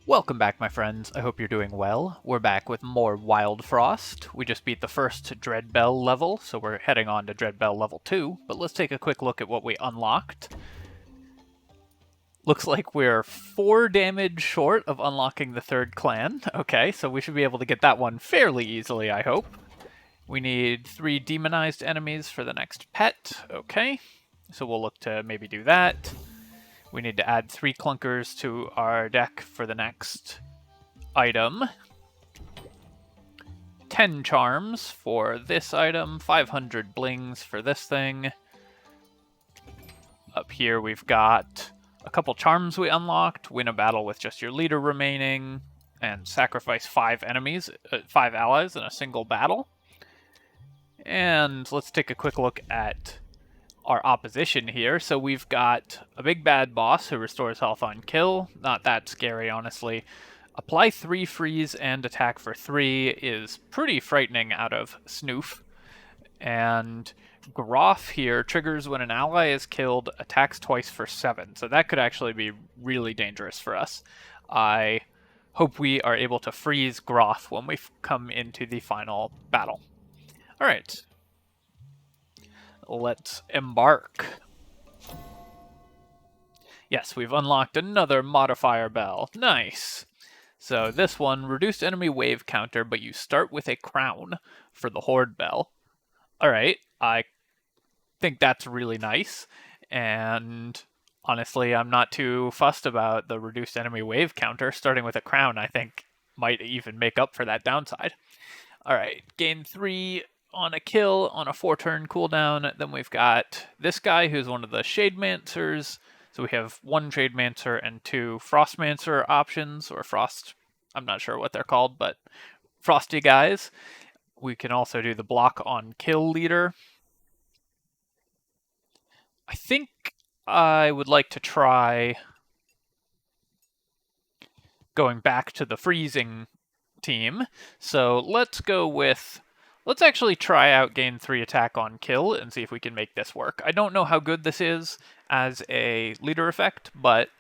Welcome back, my friends. I hope you're doing well. We're back with more Wildfrost. We just beat the first Dreadbell level, so we're heading on to Dreadbell level 2, but let's take a quick look at what we unlocked. Looks like we're 4 damage short of unlocking the third clan. Okay, so we should be able to get that one fairly easily, I hope. We need 3 demonized enemies for the next pet. Okay, so we'll look to maybe do that. We need to add 3 clunkers to our deck for the next item. 10 charms for this item, 500 blings for this thing. Up here we've got a couple charms we unlocked, win a battle with just your leader remaining, and sacrifice 5 allies in a single battle. And let's take a quick look at our opposition here. So we've got a big bad boss who restores health on kill. Not that scary, honestly. Apply 3 freeze and attack for 3 is pretty frightening out of Snoof. And Groff here triggers when an ally is killed, attacks twice for 7. So that could actually be really dangerous for us. I hope we are able to freeze Groff when we come into the final battle. Alright. Let's embark. Yes, we've unlocked another modifier bell. Nice. So this one, reduced enemy wave counter, but you start with a crown for the horde bell. Alright, I think that's really nice. And honestly, I'm not too fussed about the reduced enemy wave counter. Starting with a crown, I think, might even make up for that downside. Alright, gain 3 on a kill on a 4-turn cooldown. Then we've got this guy who's one of the Shademancers. So we have 1 Shademancer and 2 Frostmancer options, or Frost, I'm not sure what they're called, but frosty guys. We can also do the block on kill leader. I think I would like to try going back to the freezing team. So let's go with... Let's actually try out gain 3 attack on kill and see if we can make this work. I don't know how good this is as a leader effect, but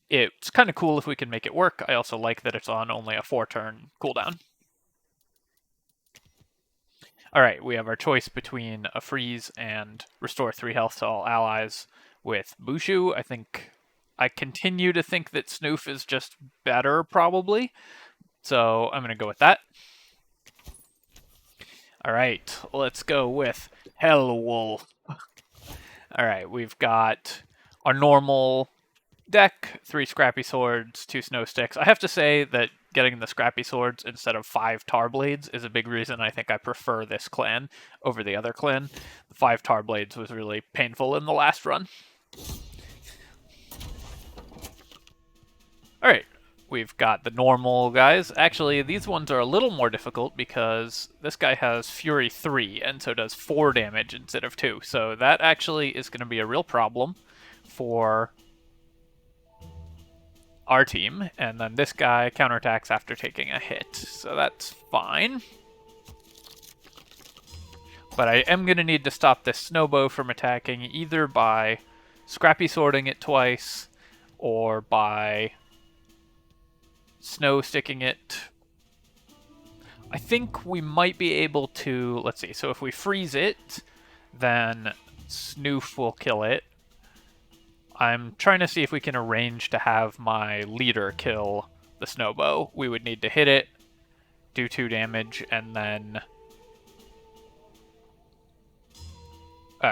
it's kind of cool if we can make it work. I also like that it's on only a 4-turn cooldown. Alright, we have our choice between a freeze and restore 3 health to all allies with Bushu. I continue to think that Snoof is just better, probably. So I'm going to go with that. Alright, let's go with Hellwolf. Alright, we've got our normal deck, 3 scrappy swords, 2 snow sticks. I have to say that getting the scrappy swords instead of 5 tar blades is a big reason I think I prefer this clan over the other clan. The 5 tar blades was really painful in the last run. Alright. We've got the normal guys. Actually, these ones are a little more difficult because this guy has Fury 3 and so does 4 damage instead of 2. So that actually is going to be a real problem for our team. And then this guy counterattacks after taking a hit. So that's fine. But I am going to need to stop this snowbow from attacking either by scrappy swording it twice or by snow sticking it. I think we might be able to, let's see, so if we freeze it, then Snoof will kill it. I'm trying to see if we can arrange to have my leader kill the snowbow. We would need to hit it, do 2 damage, and then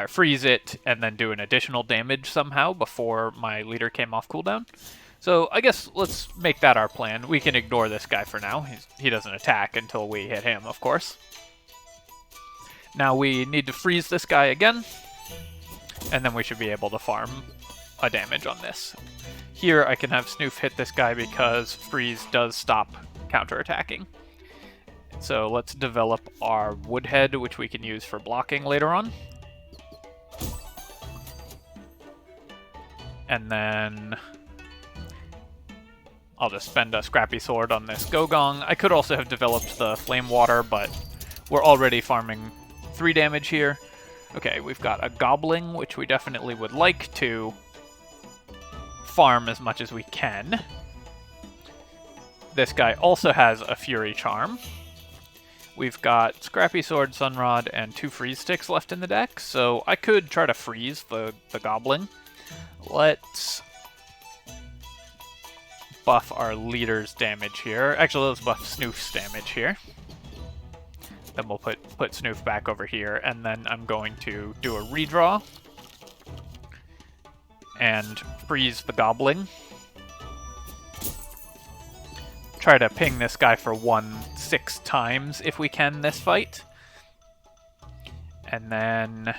freeze it, and then do an additional damage somehow before my leader came off cooldown. So I guess let's make that our plan. We can ignore this guy for now. He doesn't attack until we hit him, of course. Now we need to freeze this guy again, and then we should be able to farm a damage on this. Here I can have Snoof hit this guy because freeze does stop counterattacking. So let's develop our Woodhead, which we can use for blocking later on. And then I'll just spend a scrappy sword on this Gogong. I could also have developed the Flame Water, but we're already farming 3 damage here. Okay, we've got a Gobbling, which we definitely would like to farm as much as we can. This guy also has a Fury Charm. We've got Scrappy Sword, Sunrod, and 2 freeze sticks left in the deck, so I could try to freeze the Goblin. Let's buff our leader's damage here. Actually, let's buff Snoof's damage here. Then we'll put Snoof back over here, and then I'm going to do a redraw and freeze the Goblin. Try to ping this guy for 6 times if we can this fight. And then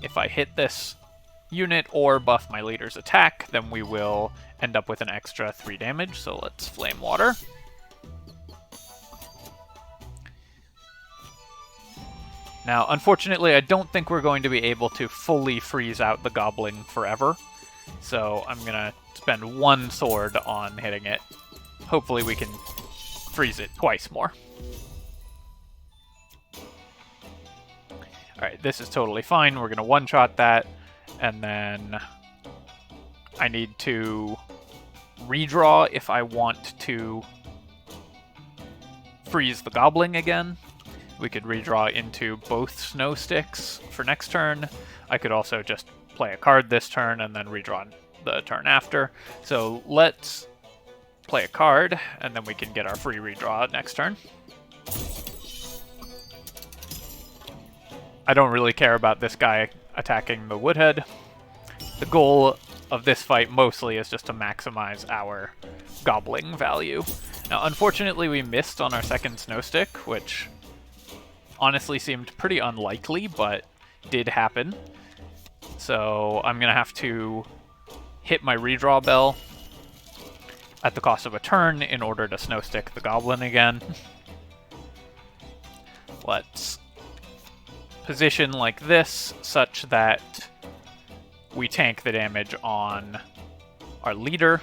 if I hit this unit or buff my leader's attack, then we will end up with an extra 3 damage. So let's Flame Water. Now, unfortunately, I don't think we're going to be able to fully freeze out the Goblin forever. So I'm going to spend 1 sword on hitting it. Hopefully we can freeze it twice more. Alright, this is totally fine. We're going to one-shot that, and then I need to redraw if I want to freeze the Goblin again. We could redraw into both Snow Sticks for next turn. I could also just play a card this turn and then redraw the turn after. So let's play a card, and then we can get our free redraw next turn. I don't really care about this guy attacking the Woodhead. The goal of this fight mostly is just to maximize our Gobbling value. Now, unfortunately, we missed on our second Snow Stick, which honestly seemed pretty unlikely, but did happen. So I'm going to have to hit my redraw bell at the cost of a turn in order to Snow Stick the Goblin again. Let's position like this, such that we tank the damage on our leader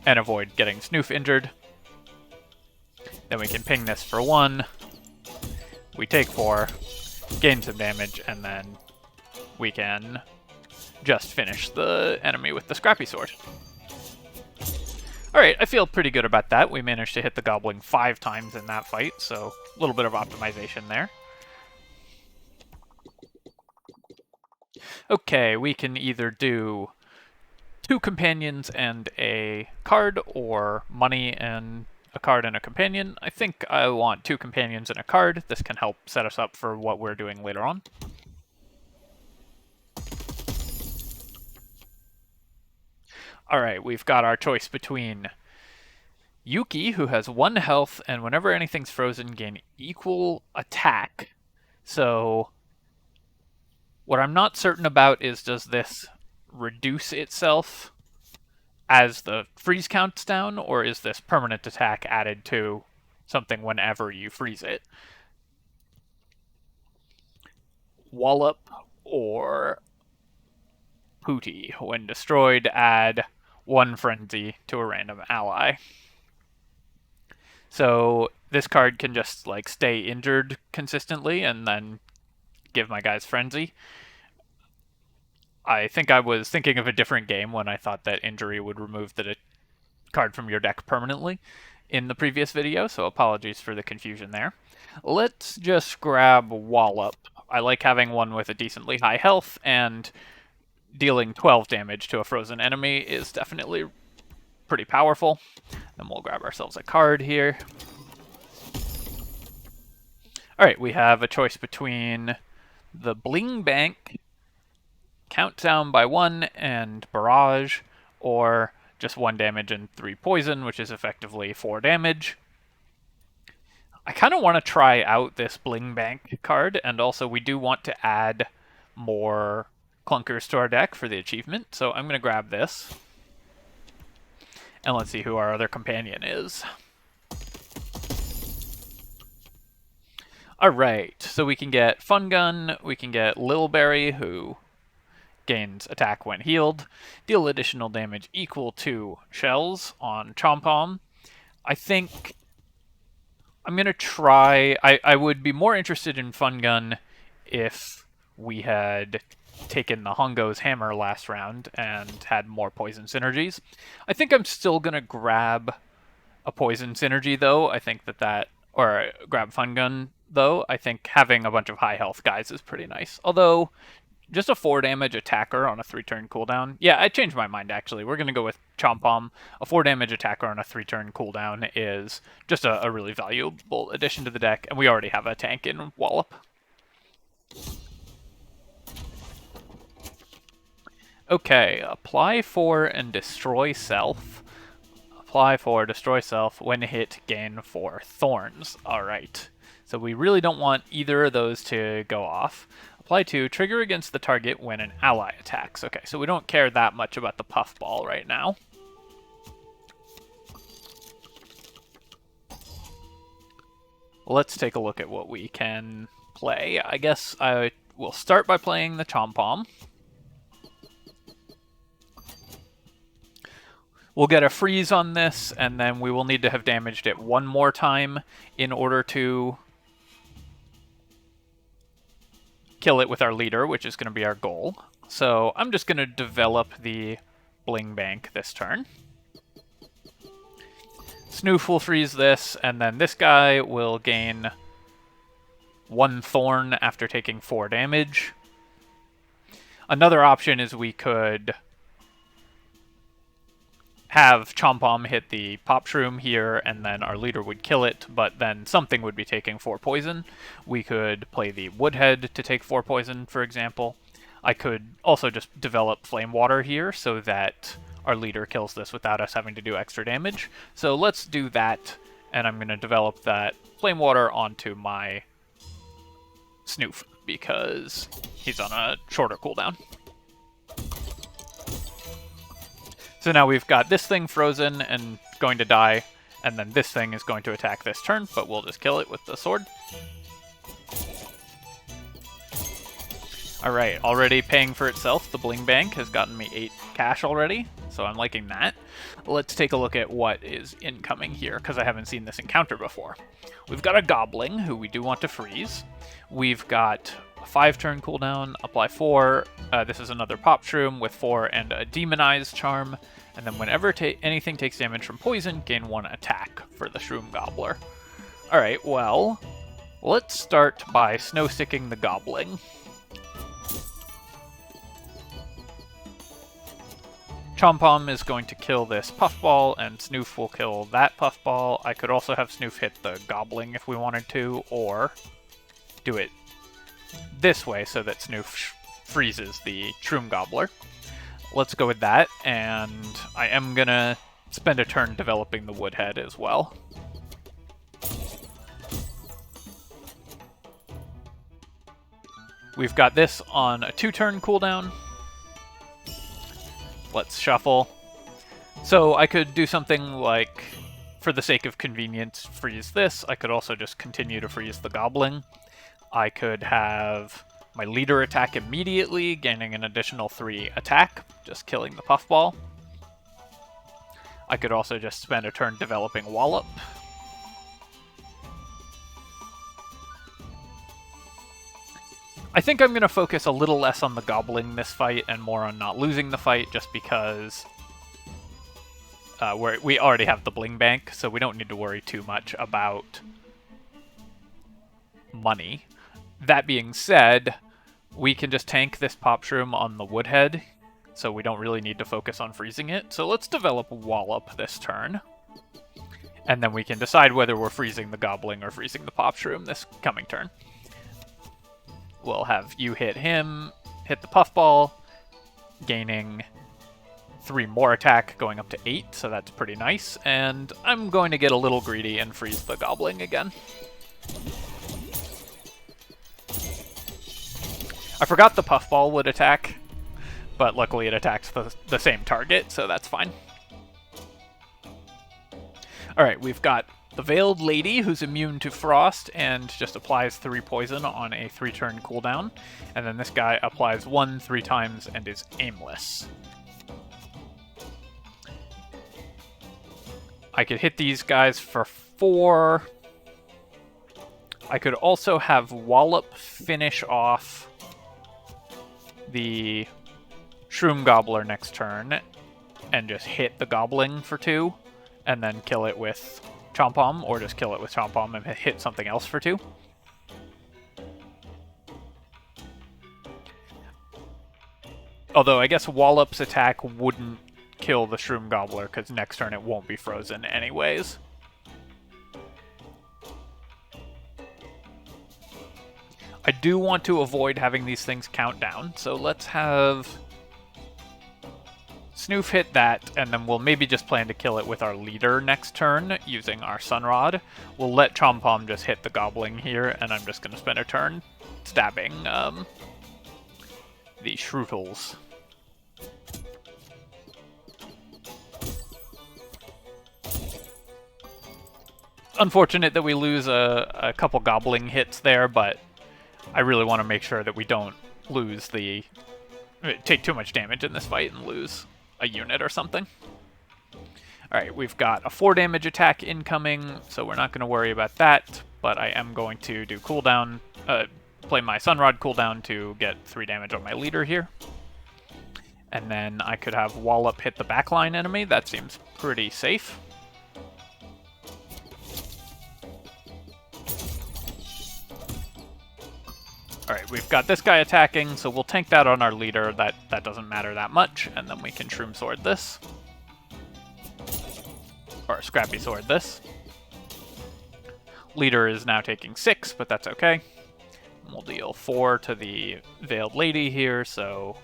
and avoid getting Snoof injured. Then we can ping this for 1. We take 4, gain some damage, and then we can just finish the enemy with the Scrappy Sword. Alright, I feel pretty good about that. We managed to hit the Goblin 5 times in that fight, so a little bit of optimization there. Okay, we can either do 2 companions and a card, or money and a card and a companion. I think I want 2 companions and a card. This can help set us up for what we're doing later on. Alright, we've got our choice between Yuki, who has 1 health, and whenever anything's frozen, gain equal attack. So what I'm not certain about is, does this reduce itself as the freeze counts down, or is this permanent attack added to something whenever you freeze it? Wallop or Hootie. When destroyed, add 1 frenzy to a random ally. So this card can just like stay injured consistently and then give my guys frenzy. I think I was thinking of a different game when I thought that injury would remove the card from your deck permanently in the previous video, so apologies for the confusion there. Let's just grab Wallop. I like having one with a decently high health, and dealing 12 damage to a frozen enemy is definitely pretty powerful. Then we'll grab ourselves a card here. Alright, we have a choice between the Bling Bank, Countdown by 1, and Barrage, or just 1 damage and 3 poison, which is effectively 4 damage. I kind of want to try out this Bling Bank card, and also we do want to add more clunkers to our deck for the achievement, so I'm going to grab this. And let's see who our other companion is. Alright, so we can get Fun Gun, we can get Lilberry, who gains attack when healed, deal additional damage equal to shells on Chompom. I think I'm going to try... I would be more interested in Fun Gun if we had taken the Hongo's hammer last round and had more poison synergies. I think I'm still going to grab a poison synergy, though. I think or grab Fun Gun, though. I think having a bunch of high health guys is pretty nice. Although, just a 4 damage attacker on a 3-turn cooldown. Yeah, I changed my mind, actually. We're going to go with Chompom. A 4 damage attacker on a 3-turn cooldown is just a really valuable addition to the deck, and we already have a tank in Wallop. Okay, apply for and destroy self. Apply for, destroy self. When hit, gain 4 thorns. Alright. So we really don't want either of those to go off. Apply to, trigger against the target when an ally attacks. Okay, so we don't care that much about the puffball right now. Let's take a look at what we can play. I guess I will start by playing the Chompom. We'll get a freeze on this, and then we will need to have damaged it one more time in order to kill it with our leader, which is going to be our goal. So I'm just going to develop the Bling Bank this turn. Snoof will freeze this, and then this guy will gain 1 thorn after taking 4 damage. Another option is we could have Chompom hit the Pop Shroom here, and then our leader would kill it, but then something would be taking 4 poison. We could play the Woodhead to take 4 poison, for example. I could also just develop Flame Water here so that our leader kills this without us having to do extra damage. So let's do that, and I'm going to develop that Flame Water onto my Snoof, because he's on a shorter cooldown. So now we've got this thing frozen and going to die, and then this thing is going to attack this turn, but we'll just kill it with the sword. Alright, already paying for itself. The Bling Bank has gotten me 8 cash already, so I'm liking that. Let's take a look at what is incoming here, because I haven't seen this encounter before. We've got a Goblin, who we do want to freeze. We've got a 5-turn cooldown, apply 4. This is another Pop Shroom with 4 and a Demonize Charm. And then whenever anything takes damage from poison, gain 1 attack for the Shroom Gobbler. Alright, well, let's start by Snow-Sticking the Goblin. Chompom is going to kill this Puffball, and Snoof will kill that Puffball. I could also have Snoof hit the Goblin if we wanted to, or do it this way so that Snoof freezes the Shroom Gobbler. Let's go with that, and I am gonna spend a turn developing the Woodhead as well. We've got this on a 2-turn cooldown. Let's shuffle. So I could do something like, for the sake of convenience, freeze this. I could also just continue to freeze the Goblin. I could have my leader attack immediately, gaining an additional 3 attack, just killing the Puffball. I could also just spend a turn developing Wallop. I think I'm going to focus a little less on the Goblin this fight and more on not losing the fight, just because we already have the Bling Bank, so we don't need to worry too much about money. That being said, we can just tank this Pop Shroom on the Woodhead, so we don't really need to focus on freezing it. So let's develop Wallop this turn, and then we can decide whether we're freezing the Goblin or freezing the Pop Shroom this coming turn. We'll have you hit him, hit the Puffball, gaining 3 more attack, going up to 8, so that's pretty nice. And I'm going to get a little greedy and freeze the Goblin again. I forgot the Puffball would attack, but luckily it attacks the same target, so that's fine. Alright, we've got the Veiled Lady, who's immune to Frost and just applies 3 poison on a 3-turn cooldown. And then this guy applies 1 3 times and is aimless. I could hit these guys for 4. I could also have Wallop finish off the Shroom Gobbler next turn and just hit the Gobbling for 2, and then kill it with Chompom, or just kill it with Chompom and hit something else for 2. Although I guess Wallop's attack wouldn't kill the Shroom Gobbler, because next turn it won't be frozen anyways. I do want to avoid having these things count down, so let's have Snoof hit that, and then we'll maybe just plan to kill it with our leader next turn using our Sunrod. We'll let Chompom just hit the Gobbling here, and I'm just going to spend a turn stabbing the Shrootles. Unfortunate that we lose a couple Gobbling hits there, but I really want to make sure that we don't take too much damage in this fight and lose a unit or something. Alright, we've got a 4 damage attack incoming, so we're not going to worry about that, but I am going to do cooldown, play my Sunrod cooldown to get 3 damage on my leader here. And then I could have Wallop hit the backline enemy. That seems pretty safe. Alright, we've got this guy attacking, so we'll tank that on our leader. That doesn't matter that much, and then we can Shroom Sword this. Or Scrappy Sword this. Leader is now taking 6, but that's okay. We'll deal 4 to the Veiled Lady here, so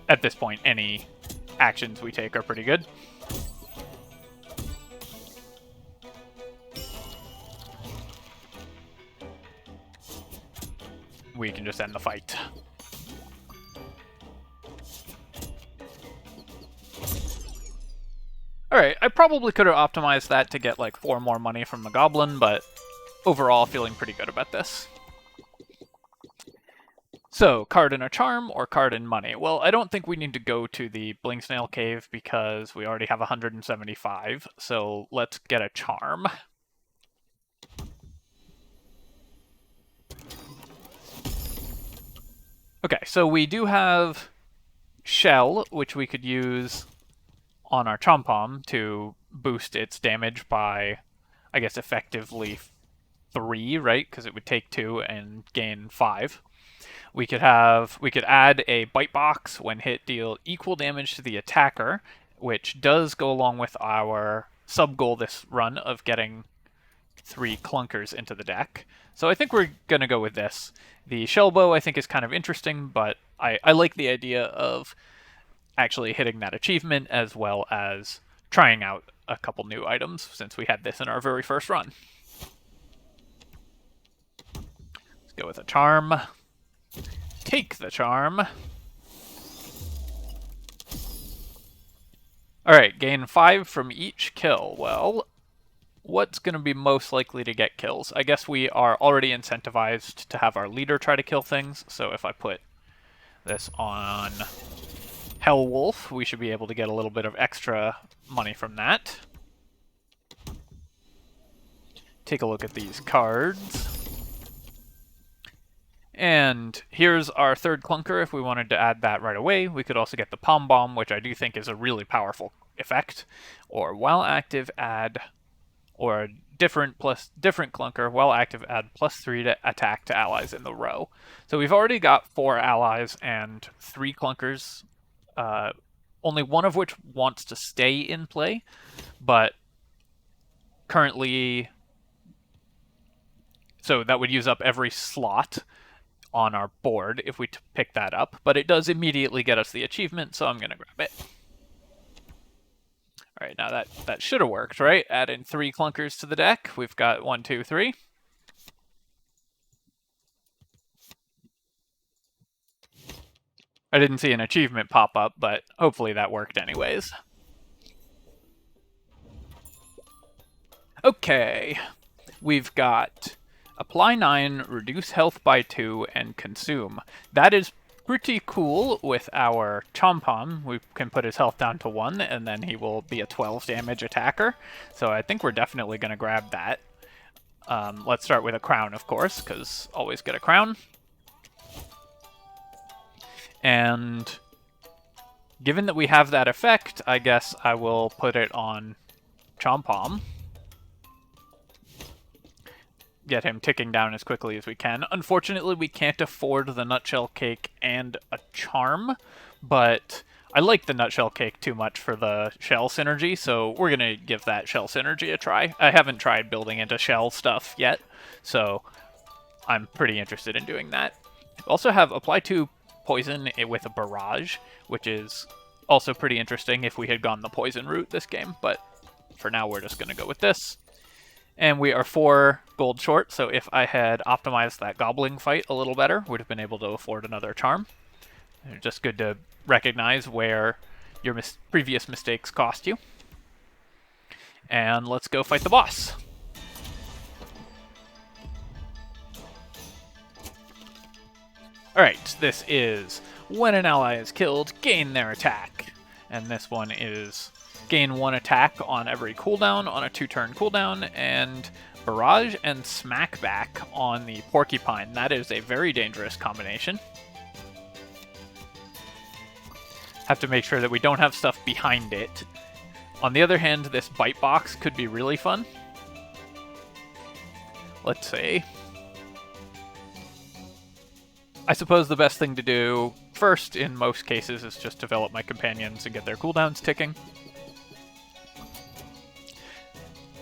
at this point, any actions we take are pretty good. We can just end the fight. Alright, I probably could have optimized that to get like 4 more money from the Goblin, but overall feeling pretty good about this. So, card in a charm or card in money? Well, I don't think we need to go to the Bling Snail Cave because we already have 175, so let's get a charm. Okay, so we do have Shell, which we could use on our Chompom to boost its damage by, I guess, effectively 3, right? Because it would take 2 and gain 5. We could add a Bite Box when hit, deal equal damage to the attacker, which does go along with our sub-goal this run of getting 3 clunkers into the deck. So I think we're going to go with this. The Shellbow I think is kind of interesting, but I like the idea of actually hitting that achievement as well as trying out a couple new items since we had this in our very first run. Let's go with a charm. Take the charm. Alright, gain 5 from each kill. Well, what's going to be most likely to get kills? I guess we are already incentivized to have our leader try to kill things, so if I put this on Hellwolf, we should be able to get a little bit of extra money from that. Take a look at these cards. And here's our 3rd clunker if we wanted to add that right away. We could also get the Palm Bomb, which I do think is a really powerful effect. Or while active, add, or different clunker, while active, add +3 to attack to allies in the row. So we've already got 4 allies and 3 clunkers, only one of which wants to stay in play, but currently, so that would use up every slot on our board if we pick that up, but it does immediately get us the achievement, so I'm going to grab it. Alright, now that should have worked, right? Add in 3 clunkers to the deck. We've got 1, 2, 3. I didn't see an achievement pop up, but hopefully that worked anyways. Okay, we've got Apply 9, Reduce Health by 2, and Consume. That is pretty cool with our Chompom. We can put his health down to 1, and then he will be a 12 damage attacker. So I think we're definitely going to grab that. Let's start with a crown, of course, because always get a crown. And given that we have that effect, I guess I will put it on Chompom. Get him ticking down as quickly as we can. Unfortunately, we can't afford the Nutshell Cake and a Charm, but I like the Nutshell Cake too much for the Shell synergy, so we're going to give that Shell synergy a try. I haven't tried building into Shell stuff yet, so I'm pretty interested in doing that. We also have Apply 2 Poison with a Barrage, which is also pretty interesting if we had gone the Poison route this game, but for now we're just going to go with this. And we are 4 gold short, so if I had optimized that Gobbling fight a little better, would have been able to afford another charm. Just good to recognize where your previous mistakes cost you. And let's go fight the boss. Alright, this is when an ally is killed, gain their attack. And this one is gain 1 attack on every cooldown on a 2-turn cooldown, and Barrage and Smackback on the Porcupine. That is a very dangerous combination. Have to make sure that we don't have stuff behind it. On the other hand, this Bite Box could be really fun. Let's see. I suppose the best thing to do first, in most cases, is just develop my companions and get their cooldowns ticking.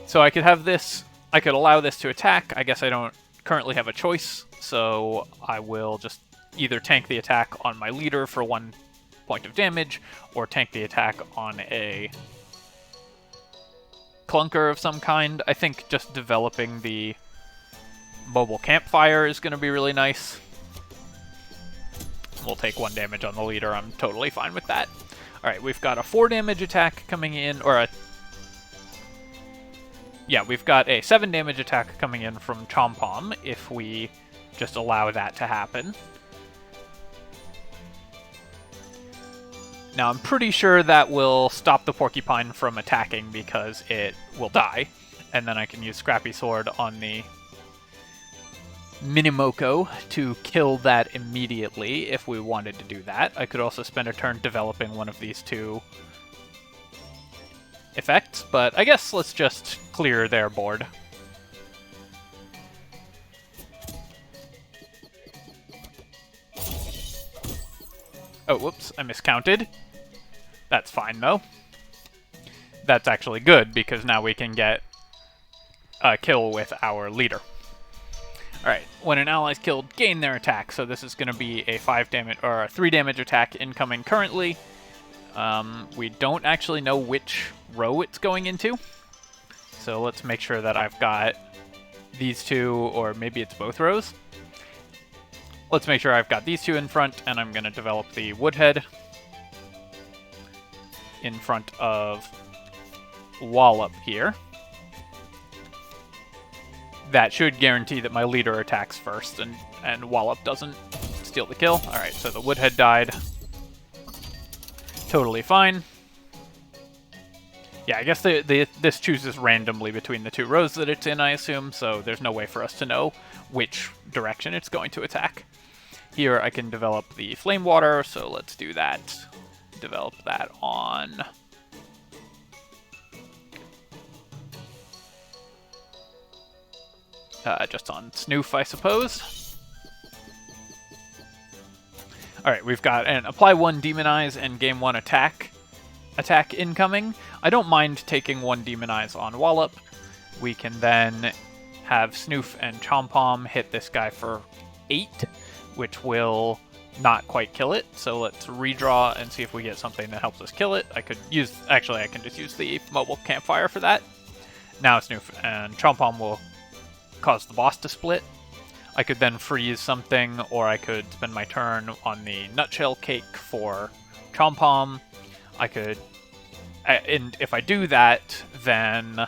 So I could have this, I could allow this to attack. I guess I don't currently have a choice, so I will just either tank the attack on my leader for 1 point of damage, or tank the attack on a clunker of some kind. I think just developing the mobile campfire is going to be really nice. We'll take 1 damage on the leader. I'm totally fine with that. Alright, we've got a 4 damage attack coming in, or a... Yeah, we've got a 7 damage attack coming in from Chompom, if we just allow that to happen. Now, I'm pretty sure that will stop the Porcupine from attacking because it will die, and then I can use Scrappy Sword on the Minimoko to kill that immediately if we wanted to do that. I could also spend a turn developing one of these 2 effects, but I guess let's just clear their board. Oh, whoops, I miscounted. That's fine, though. That's actually good, because now we can get a kill with our leader. Alright, when an ally is killed, gain their attack. So this is going to be a 5 damage or a 3 damage attack incoming currently. We don't actually know which row it's going into. So let's make sure that I've got these 2, or maybe it's both rows. Let's make sure I've got these 2 in front, and I'm going to develop the Woodhead in front of Wallop here. That should guarantee that my leader attacks first, and Wallop doesn't steal the kill. Alright, so the Woodhead died. Totally fine. Yeah, I guess this chooses randomly between the 2 rows that it's in, I assume, so there's no way for us to know which direction it's going to attack. Here I can develop the Flame Water, so let's do that. Develop that on... just on Snoof, I suppose. Alright, we've got an Apply 1 Demonize and Game 1 Attack incoming. I don't mind taking 1 Demonize on Wallop. We can then have Snoof and Chompom hit this guy for 8, which will not quite kill it. So let's redraw and see if we get something that helps us kill it. I can just use the mobile campfire for that. Now Snoof and Chompom will cause the boss to split. I could then freeze something, or I could spend my turn on the Nutshell Cake for Chompom. And if I do that, then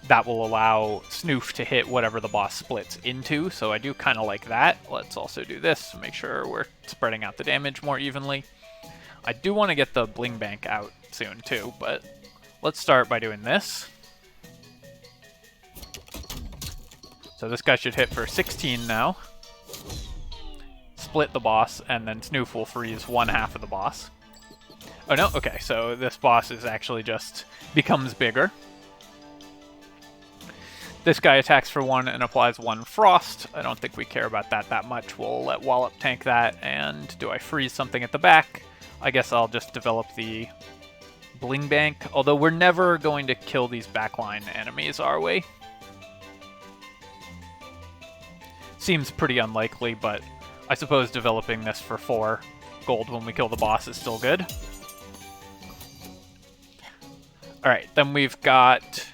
that will allow Snoof to hit whatever the boss splits into, so I do kind of like that. Let's also do this to make sure we're spreading out the damage more evenly. I do want to get the Bling Bank out soon too, but let's start by doing this. So this guy should hit for 16 now. split the boss, and then Snoof will freeze one half of the boss. Oh no, okay, so this boss is actually just becomes bigger. This guy attacks for 1 and applies 1 frost. I don't think we care about that much. We'll let Wallop tank that, and do I freeze something at the back? I guess I'll just develop the Bling bank, although we're never going to kill these backline enemies, are we? Seems pretty unlikely, but I suppose developing this for 4 gold when we kill the boss is still good. Alright, then we've got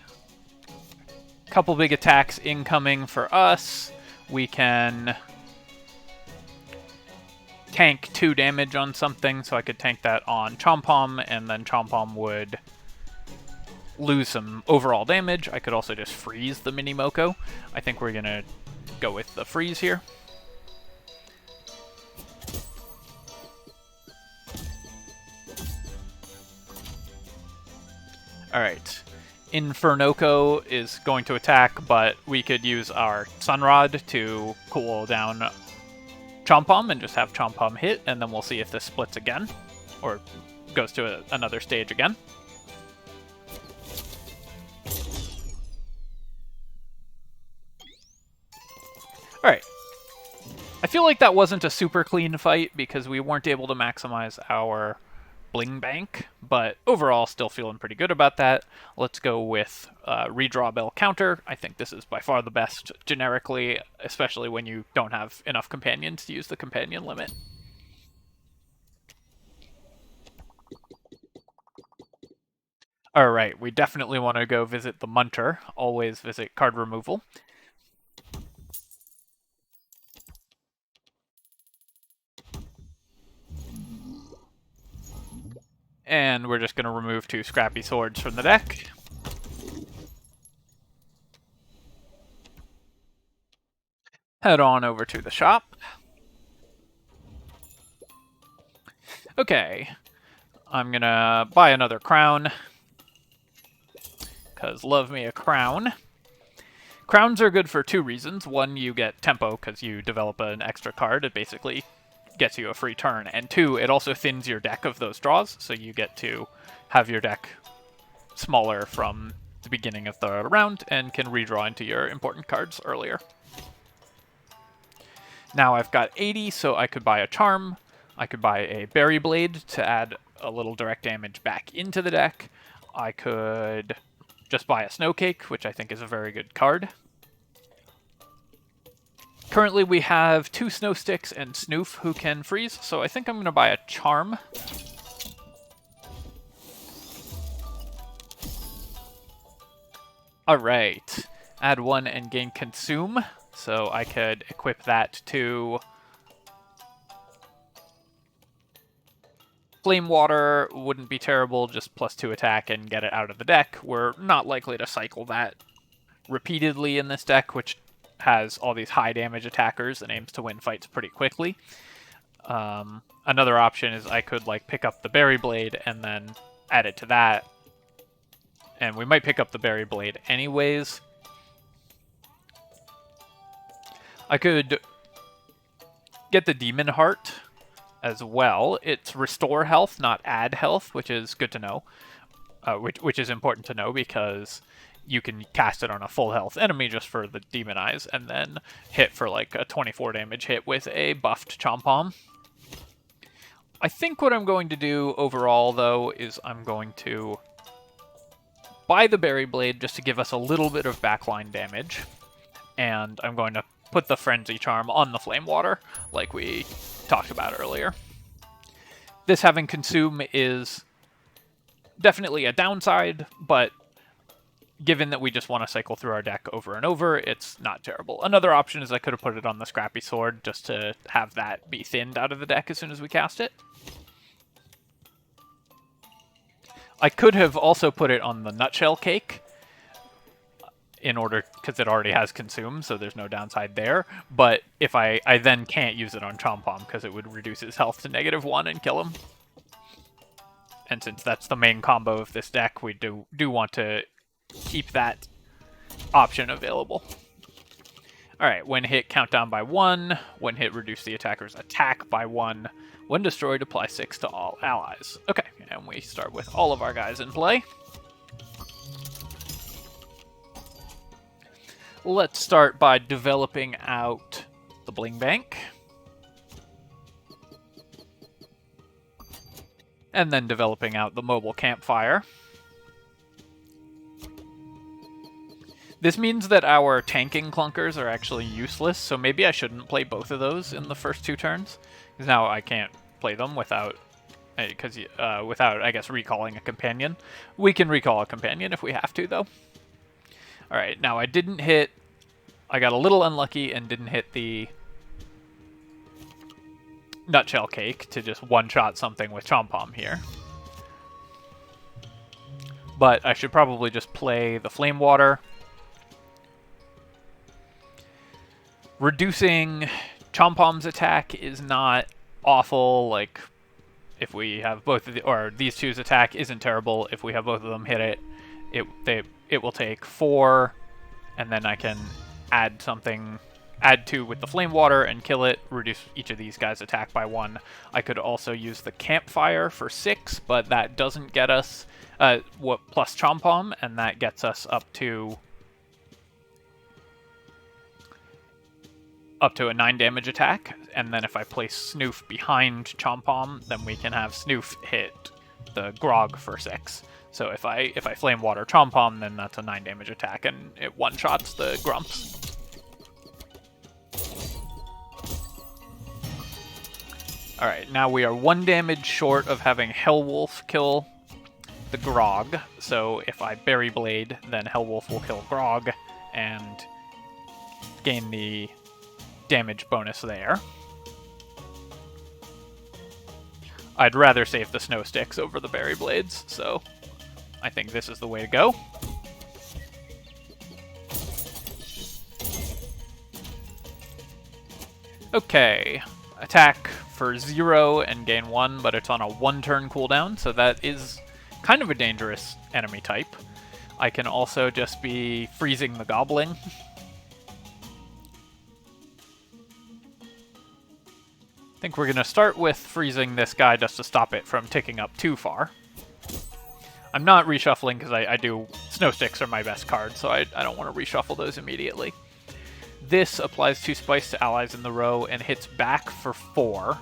a couple big attacks incoming for us. We can tank 2 damage on something, so I could tank that on Chompom, and then Chompom would lose some overall damage. I could also just freeze the Mini Moko. I think we're going to go with the freeze here. Alright, Infernoco is going to attack, but we could use our Sunrod to cool down Chompom and just have Chompom hit, and then we'll see if this splits again, or goes to another stage again. Alright. I feel like that wasn't a super clean fight because we weren't able to maximize our Bling bank, but overall still feeling pretty good about that. Let's go with Redraw Bell Counter. I think this is by far the best generically, especially when you don't have enough companions to use the companion limit. Alright, we definitely want to go visit the Munter. Always visit card removal. And we're just going to remove 2 Scrappy Swords from the deck. Head on over to the shop. Okay, I'm going to buy another crown, because love me a crown. Crowns are good for 2 reasons. One, you get tempo, because you develop an extra card. It basically gets you a free turn, and 2, it also thins your deck of those draws, so you get to have your deck smaller from the beginning of the round and can redraw into your important cards earlier. Now I've got 80, so I could buy a Charm, I could buy a Berry Blade to add a little direct damage back into the deck, I could just buy a Snowcake, which I think is a very good card. Currently we have 2 Snow Sticks and Snoof who can freeze, so I think I'm going to buy a Charm. Alright, add 1 and gain Consume, so I could equip that to Flame Water. Wouldn't be terrible, just +2 attack and get it out of the deck. We're not likely to cycle that repeatedly in this deck, which has all these high damage attackers and aims to win fights pretty quickly. Another option is I could pick up the Berry Blade and then add it to that. And we might pick up the Berry Blade anyways. I could get the Demon Heart as well. It's restore health, not add health, which is good to know. Which is important to know because you can cast it on a full health enemy just for the Demon Eyes, and then hit for a 24 damage hit with a buffed Chompom. I think what I'm going to do overall, though, is I'm going to buy the Berry Blade just to give us a little bit of backline damage, and I'm going to put the Frenzy Charm on the Flame Water, like we talked about earlier. This having Consume is definitely a downside, but given that we just want to cycle through our deck over and over, it's not terrible. Another option is I could have put it on the Scrappy Sword just to have that be thinned out of the deck as soon as we cast it. I could have also put it on the Nutshell Cake, in order, because it already has Consume, so there's no downside there. But if I then can't use it on Chompom, because it would reduce his health to -1 and kill him. And since that's the main combo of this deck, we do want to keep that option available. Alright, when hit, count down by 1. When hit, reduce the attacker's attack by 1. When destroyed, apply 6 to all allies. Okay, and we start with all of our guys in play. Let's start by developing out the Bling Bank. And then developing out the mobile campfire. This means that our tanking clunkers are actually useless, so maybe I shouldn't play both of those in the first 2 turns. Because now I can't play them without, I guess, recalling a companion. We can recall a companion if we have to, though. Alright, now I didn't hit... I got a little unlucky and didn't hit the nutshell cake to just one-shot something with Chompom here. But I should probably just play the Flame Water. Reducing Chompom's attack is not awful. Like, if we have both of these two's attack isn't terrible. If we have both of them hit it, it will take 4, and then I can add 2 with the Flame Water and kill it, reduce each of these guys' attack by 1. I could also use the Campfire for 6, but that doesn't get us plus Chompom, and that gets us up to a 9 damage attack. And then if I place Snoof behind Chompom, then we can have Snoof hit the Grog for 6. So if I Flame Water Chompom, then that's a 9 damage attack, and it one-shots the Grumps. Alright, now we are 1 damage short of having Hellwolf kill the Grog. So if I Berry Blade, then Hellwolf will kill Grog and gain the damage bonus there. I'd rather save the Snow Sticks over the Berry Blades, so I think this is the way to go. Okay, attack for 0 and gain 1, but it's on a 1-turn cooldown, so that is kind of a dangerous enemy type. I can also just be freezing the Goblin. I think we're going to start with freezing this guy just to stop it from ticking up too far. I'm not reshuffling because I do... Snow Sticks are my best card, so I don't want to reshuffle those immediately. This applies 2 Spice to allies in the row and hits back for 4.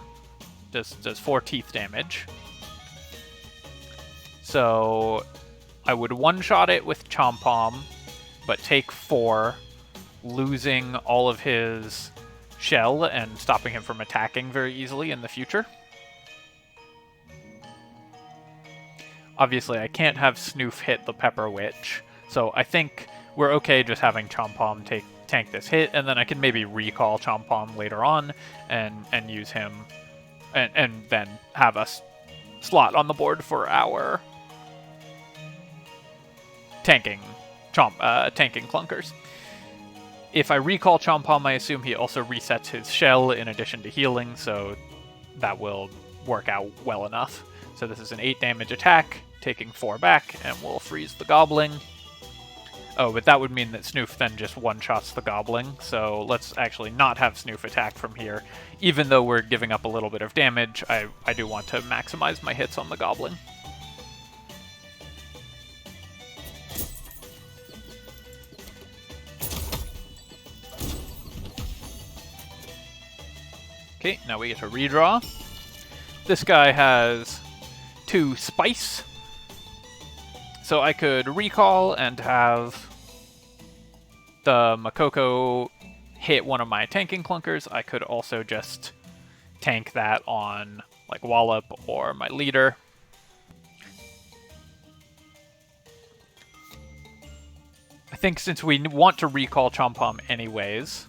Does 4 teeth damage. So I would one-shot it with Chompom, but take 4, losing all of his shell and stopping him from attacking very easily in the future. Obviously, I can't have Snoof hit the Pepper Witch, so I think we're okay just having Chompom tank this hit, and then I can maybe recall Chompom later on and use him, and then have a slot on the board for our tanking clunkers. If I recall Chompom, I assume he also resets his shell in addition to healing, so that will work out well enough. So this is an 8 damage attack, taking 4 back, and we'll freeze the Goblin. Oh, but that would mean that Snoof then just one-shots the Goblin, so let's actually not have Snoof attack from here. Even though we're giving up a little bit of damage, I do want to maximize my hits on the Goblin. Okay, now we get to redraw. This guy has 2 Spice. So I could recall and have the Makoko hit one of my tanking clunkers. I could also just tank that on like Wallop or my leader. I think since we want to recall Chompom anyways,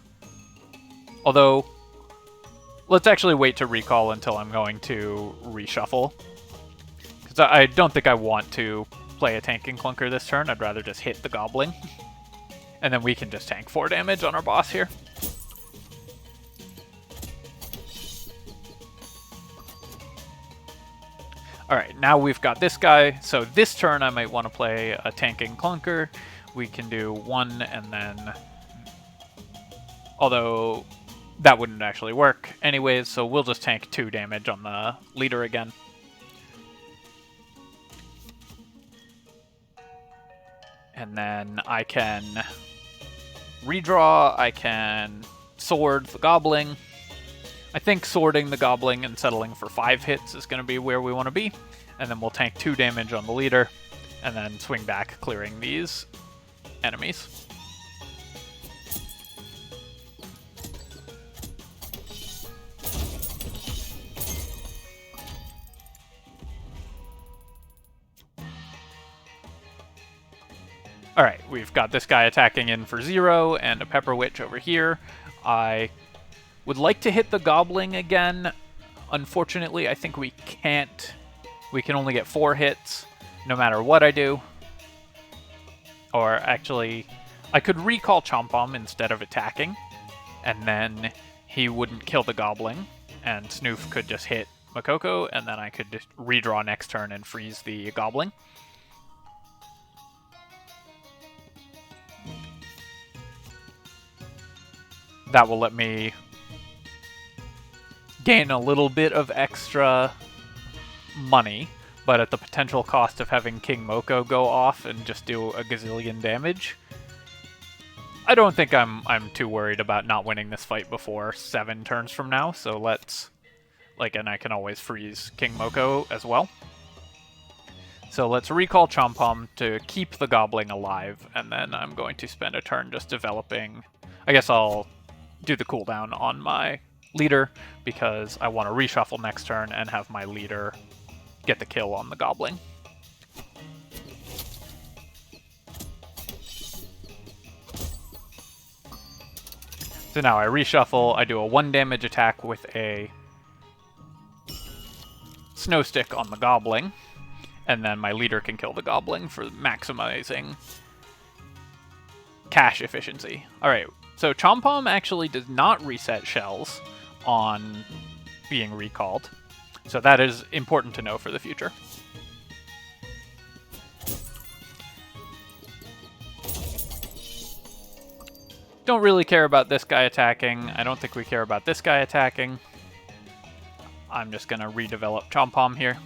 although let's actually wait to recall until I'm going to reshuffle, because I don't think I want to play a tanking clunker this turn. I'd rather just hit the Goblin. And then we can just tank 4 damage on our boss here. Alright, now we've got this guy. So this turn I might want to play a tanking clunker. We can do 1 and then... Although that wouldn't actually work anyways, so we'll just tank 2 damage on the leader again. And then I can redraw, I can sword the goblin. I think swording the goblin and settling for 5 hits is going to be where we want to be. And then we'll tank 2 damage on the leader, and then swing back, clearing these enemies. Alright, we've got this guy attacking in for 0, and a Pepper Witch over here. I would like to hit the goblin again. Unfortunately, I think we can't. We can only get 4 hits, no matter what I do. Or actually, I could recall Chomp Bomb instead of attacking, and then he wouldn't kill the goblin, and Snoof could just hit Makoko, and then I could just redraw next turn and freeze the goblin. That will let me gain a little bit of extra money, but at the potential cost of having King Moko go off and just do a gazillion damage. I don't think I'm too worried about not winning this fight before 7 turns from now, so let's... and I can always freeze King Moko as well. So let's recall Chomp Bomb to keep the goblin alive, and then I'm going to spend a turn just developing... I guess I'll do the cooldown on my leader, because I want to reshuffle next turn and have my leader get the kill on the goblin. So now I reshuffle, I do a 1 damage attack with a snow stick on the goblin, and then my leader can kill the goblin for maximizing cash efficiency. Alright, so Chomp Bomb actually does not reset shells on being recalled, so that is important to know for the future. Don't really care about this guy attacking. I don't think we care about this guy attacking. I'm just going to redevelop Chomp Bomb here.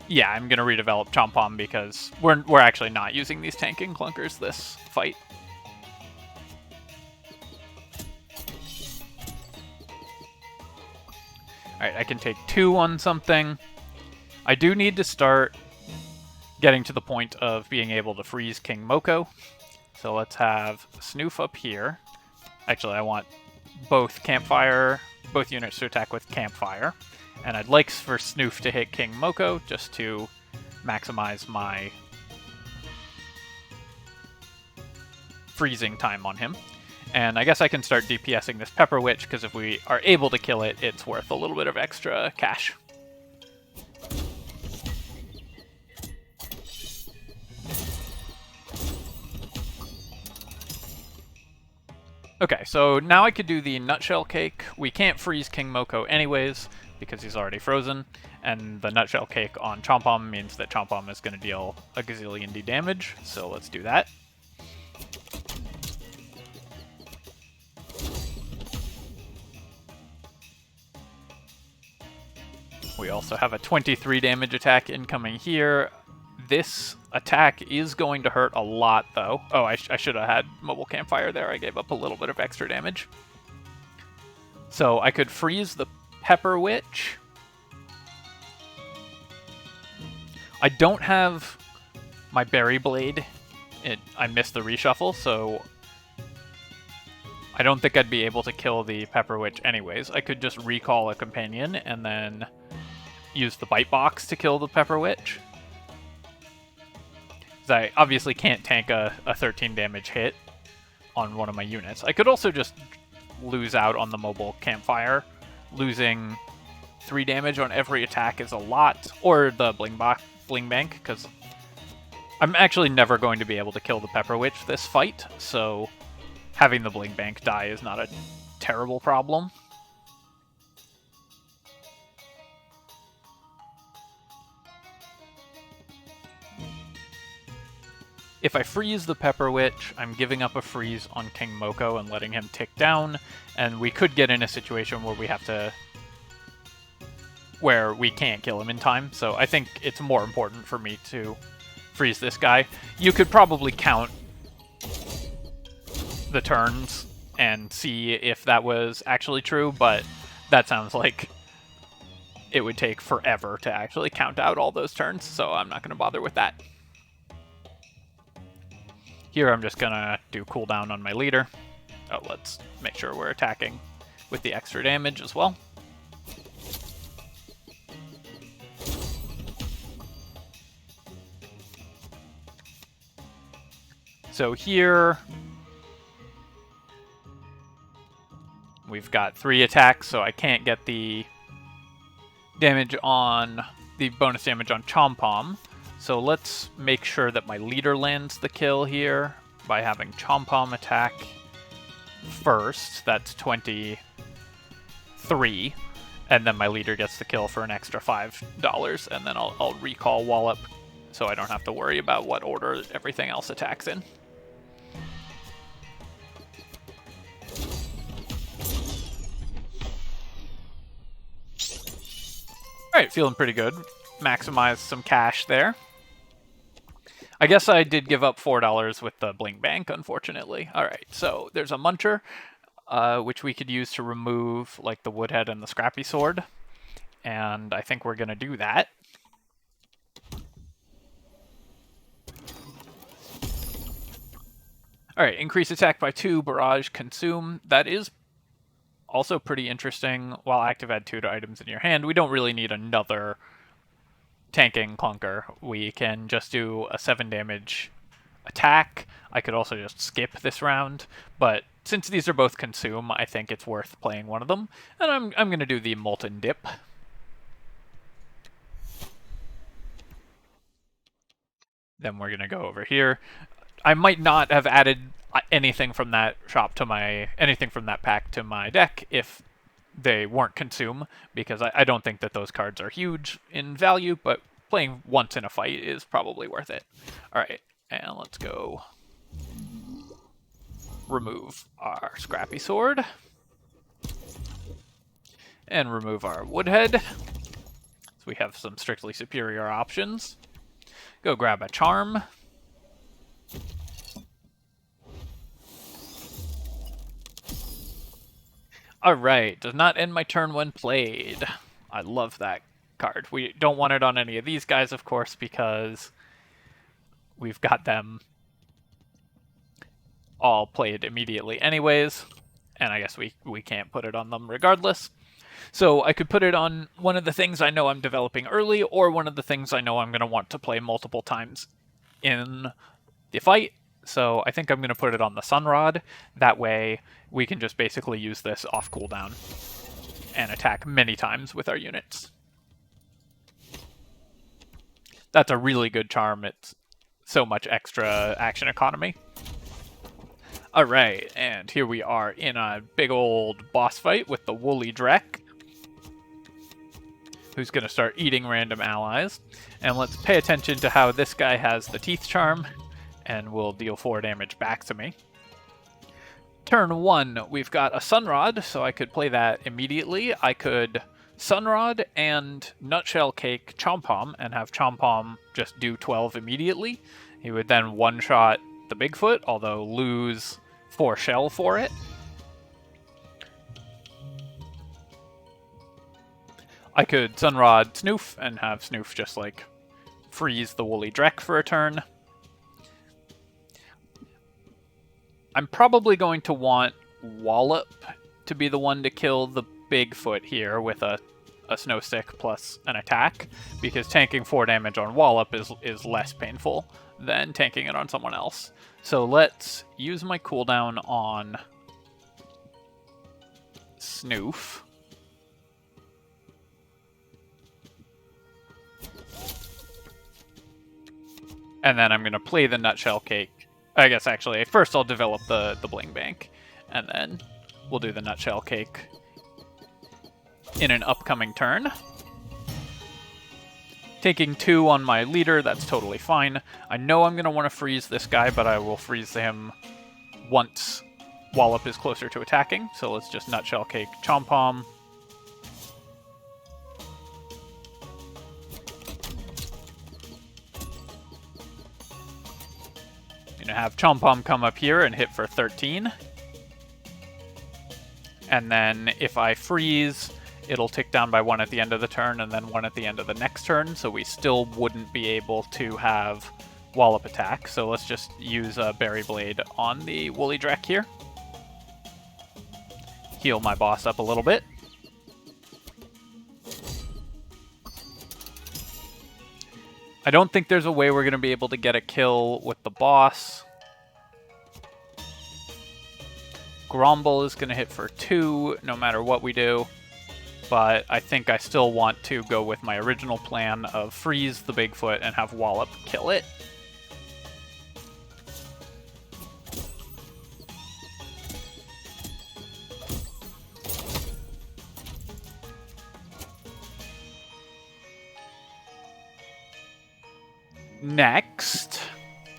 Yeah, I'm going to redevelop Chomp Bomb because we're actually not using these tanking clunkers this fight. Alright, I can take 2 on something. I do need to start getting to the point of being able to freeze King Moko. So let's have Snoof up here. Actually, I want both units to attack with Campfire. And I'd like for Snoof to hit King Moko just to maximize my freezing time on him. And I guess I can start DPSing this Pepper Witch, because if we are able to kill it, it's worth a little bit of extra cash. Okay, so now I could do the Nutshell Cake. We can't freeze King Moko anyways, because he's already frozen, and the Nutshell Cake on Chomp Bomb means that Chomp Bomb is going to deal a gazillion D damage, so let's do that. We also have a 23 damage attack incoming here. This attack is going to hurt a lot, though. Oh, I should have had Mobile Campfire there. I gave up a little bit of extra damage. So I could freeze the Pepper Witch. I don't have my Berry Blade. I missed the reshuffle, so I don't think I'd be able to kill the Pepper Witch anyways. I could just recall a companion and then use the Bite Box to kill the Pepper Witch. I obviously can't tank a 13 damage hit on one of my units. I could also just lose out on the Mobile Campfire. Losing 3 damage on every attack is a lot. Or the Bling Bank, because I'm actually never going to be able to kill the Pepper Witch this fight, so having the Bling Bank die is not a terrible problem. If I freeze the Pepper Witch, I'm giving up a freeze on King Moko and letting him tick down, and we could get in a situation where we can't kill him in time, so I think it's more important for me to freeze this guy. You could probably count the turns and see if that was actually true, but that sounds like it would take forever to actually count out all those turns, so I'm not going to bother with that. Here I'm just going to do cooldown on my leader. Oh, let's make sure we're attacking with the extra damage as well. So here we've got 3 attacks, so I can't get the damage on the bonus damage on Chompom. So let's make sure that my leader lands the kill here by having Chompom attack first. That's 23. And then my leader gets the kill for an extra $5. And then I'll recall Wallop so I don't have to worry about what order everything else attacks in. Alright, feeling pretty good. Maximize some cash there. I guess I did give up $4 with the Bling Bank, unfortunately. Alright, so there's a Muncher, which we could use to remove like the Woodhead and the Scrappy Sword. And I think we're going to do that. Alright, increase attack by 2, barrage, consume. That is also pretty interesting. While active, add 2 to items in your hand. We don't really need another tanking clunker. We can just do a 7 damage attack. I could also just skip this round, but since these are both consume, I think it's worth playing one of them. And I'm going to do the Molten Dip. Then we're going to go over here. I might not have added anything from that pack to my deck if they weren't consume, because I don't think that those cards are huge in value, but playing once in a fight is probably worth it. Alright, and let's go remove our Scrappy Sword. And remove our Woodhead. So we have some strictly superior options. Go grab a Charm. Alright, does not end my turn when played. I love that card. We don't want it on any of these guys, of course, because we've got them all played immediately anyways, and I guess we can't put it on them regardless. So I could put it on one of the things I know I'm developing early, or one of the things I know I'm going to want to play multiple times in the fight. So I think I'm going to put it on the Sunrod. That way we can just basically use this off cooldown and attack many times with our units. That's a really good charm. It's so much extra action economy. Alright, and here we are in a big old boss fight with the Woolly Drek, who's going to start eating random allies. And let's pay attention to how this guy has the Teeth Charm, and will deal 4 damage back to me. Turn 1, we've got a Sunrod, so I could play that immediately. I could Sunrod and Nutshell Cake Chompom, and have Chompom just do 12 immediately. He would then one-shot the Bigfoot, although lose 4 shell for it. I could Sunrod Snoof, and have Snoof just, like, freeze the Woolly Drek for a turn. I'm probably going to want Wallop to be the one to kill the Bigfoot here with a Snow Stick plus an attack, because tanking 4 damage on Wallop is less painful than tanking it on someone else. So let's use my cooldown on Snoof. And then I'm going to play the Nutshell Cake. I guess, actually, first I'll develop the Bling Bank, and then we'll do the Nutshell Cake in an upcoming turn. Taking 2 on my leader, that's totally fine. I know I'm going to want to freeze this guy, but I will freeze him once Wallop is closer to attacking. So let's just Nutshell Cake Chompom. I'm going to have Chompom come up here and hit for 13. And then if I freeze, it'll tick down by 1 at the end of the turn and then 1 at the end of the next turn, so we still wouldn't be able to have Wallop attack. So let's just use a Berry Blade on the Woolly Drek here. Heal my boss up a little bit. I don't think there's a way we're going to be able to get a kill with the boss. Gromble is going to hit for 2 no matter what we do, but I think I still want to go with my original plan of freeze the Bigfoot and have Wallop kill it. Next,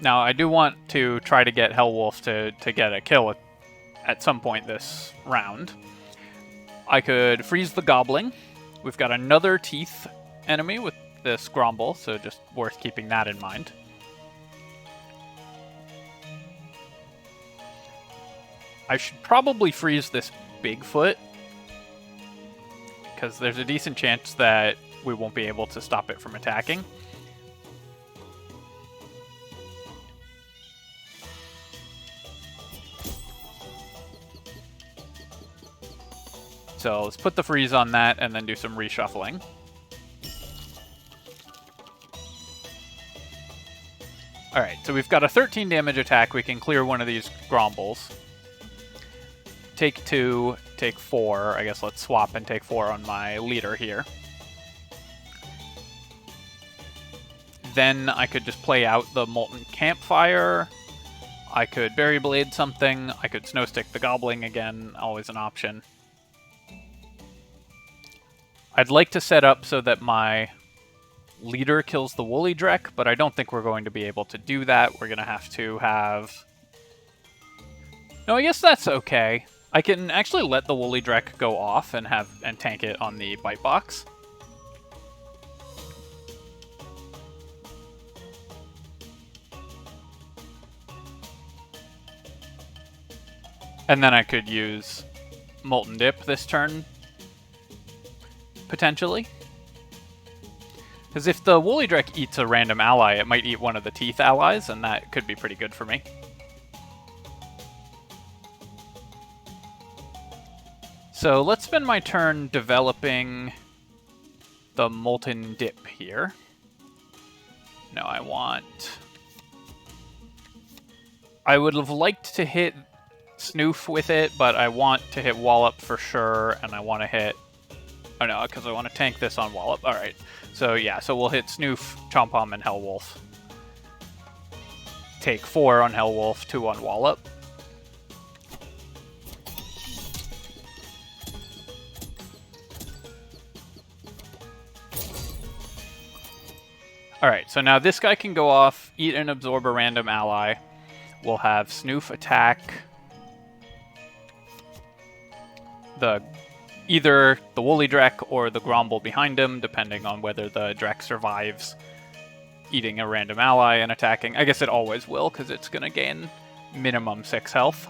now I do want to try to get Hellwolf to get a kill at some point this round. I could freeze the Gobbling. We've got another Teeth enemy with this Gromble, so just worth keeping that in mind. I should probably freeze this Bigfoot, because there's a decent chance that we won't be able to stop it from attacking. So let's put the freeze on that and then do some reshuffling. Alright, so we've got a 13 damage attack. We can clear one of these Grombles. Take 2, take 4. I guess let's swap and take 4 on my leader here. Then I could just play out the Molten Campfire. I could Berry Blade something. I could Snowstick the Gobbling again, always an option. I'd like to set up so that my leader kills the Woolly Drek, but I don't think we're going to be able to do that. We're going to have... No, I guess that's okay. I can actually let the Woolly Drek go off and tank it on the Bite Box. And then I could use Molten Dip this turn, potentially. Because if the Woolly Drek eats a random ally, it might eat one of the Teeth allies, and that could be pretty good for me. So let's spend my turn developing the Molten Dip here. No, I would have liked to hit Snoof with it, but I want to hit Wallop for sure, and I want to hit... Oh no, because I want to tank this on Wallop. Alright, so yeah, so we'll hit Snoof, Chompom, and Hellwolf. Take 4 on Hellwolf, 2 on Wallop. Alright, so now this guy can go off, eat and absorb a random ally. We'll have Snoof attack either the Woolly Drek or the Gromble behind him, depending on whether the Drek survives eating a random ally and attacking. I guess it always will, because it's going to gain minimum 6 health.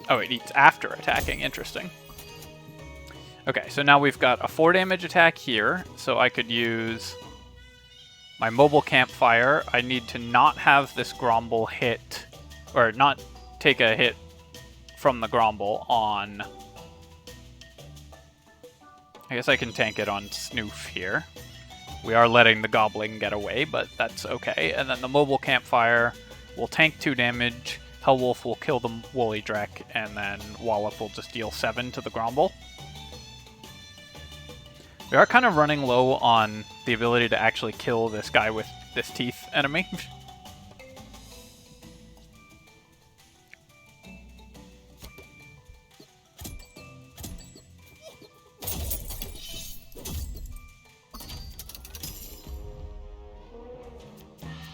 Oh, it eats after attacking. Interesting. Okay, so now we've got a 4 damage attack here, so I could use my Mobile Campfire. I need to not have this Gromble hit, or not take a hit from the Gromble on... I guess I can tank it on Snoof here. We are letting the Gobbling get away, but that's okay. And then the Mobile Campfire will tank 2 damage, Hellwolf will kill the Woolly Drek, and then Wallop will just deal 7 to the Gromble. We are kind of running low on the ability to actually kill this guy with this Teeth enemy.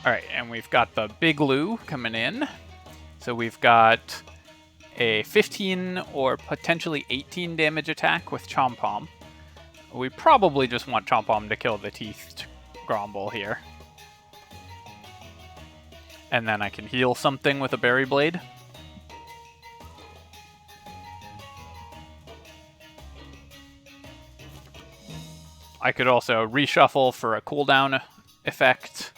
Alright, and we've got the Big Lou coming in. So we've got a 15 or potentially 18 damage attack with Chompom. We probably just want Chompom to kill the Teethed Gromble here. And then I can heal something with a Berry Blade. I could also reshuffle for a cooldown effect.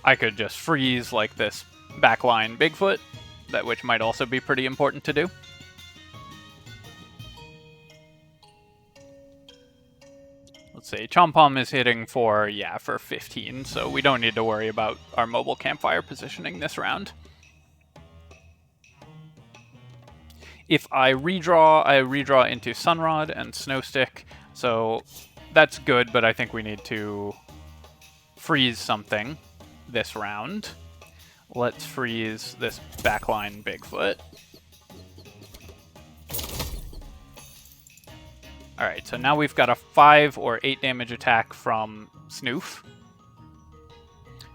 I could just freeze like this backline Bigfoot, which might also be pretty important to do. Let's see, Chompom is hitting for 15, so we don't need to worry about our mobile campfire positioning this round. If I redraw into Sunrod and Snowstick, so that's good, but I think we need to freeze something this round. Let's freeze this backline Bigfoot. Alright, so now we've got a 5 or 8 damage attack from Snoof.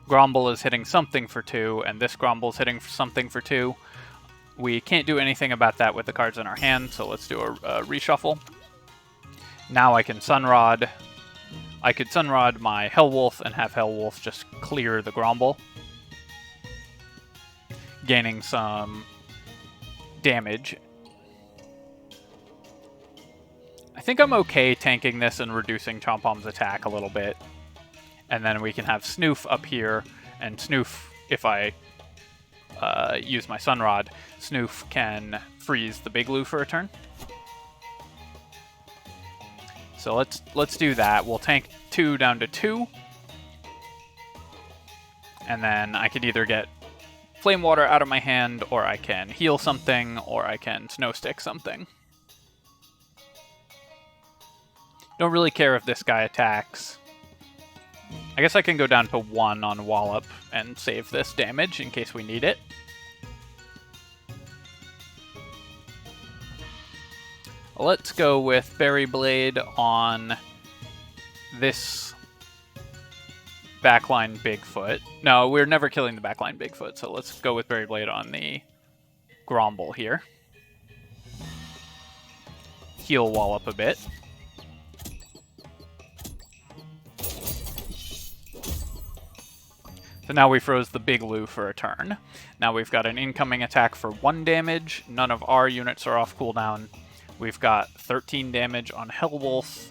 Gromble is hitting something for 2, and this Gromble is hitting something for 2. We can't do anything about that with the cards in our hand, so let's do a reshuffle. Now I can Sunrod. I could Sunrod my Hellwolf and have Hellwolf just clear the Gromble, gaining some damage. I think I'm okay tanking this and reducing Chompom's attack a little bit. And then we can have Snoof up here, and Snoof, if I use my Sunrod, Snoof can freeze the Big Lou for a turn. So let's do that. We'll tank 2 down to 2. And then I could either get Flame Water out of my hand, or I can heal something, or I can Snowstick something. Don't really care if this guy attacks. I guess I can go down to 1 on Wallop and save this damage in case we need it. Let's go with Berry Blade on this backline Bigfoot. No, we're never killing the backline Bigfoot, so let's go with Berry Blade on the Gromble here. Heal Wallop a bit. So now we froze the Big Lou for a turn. Now we've got an incoming attack for 1 damage. None of our units are off cooldown. We've got 13 damage on Hellwolf,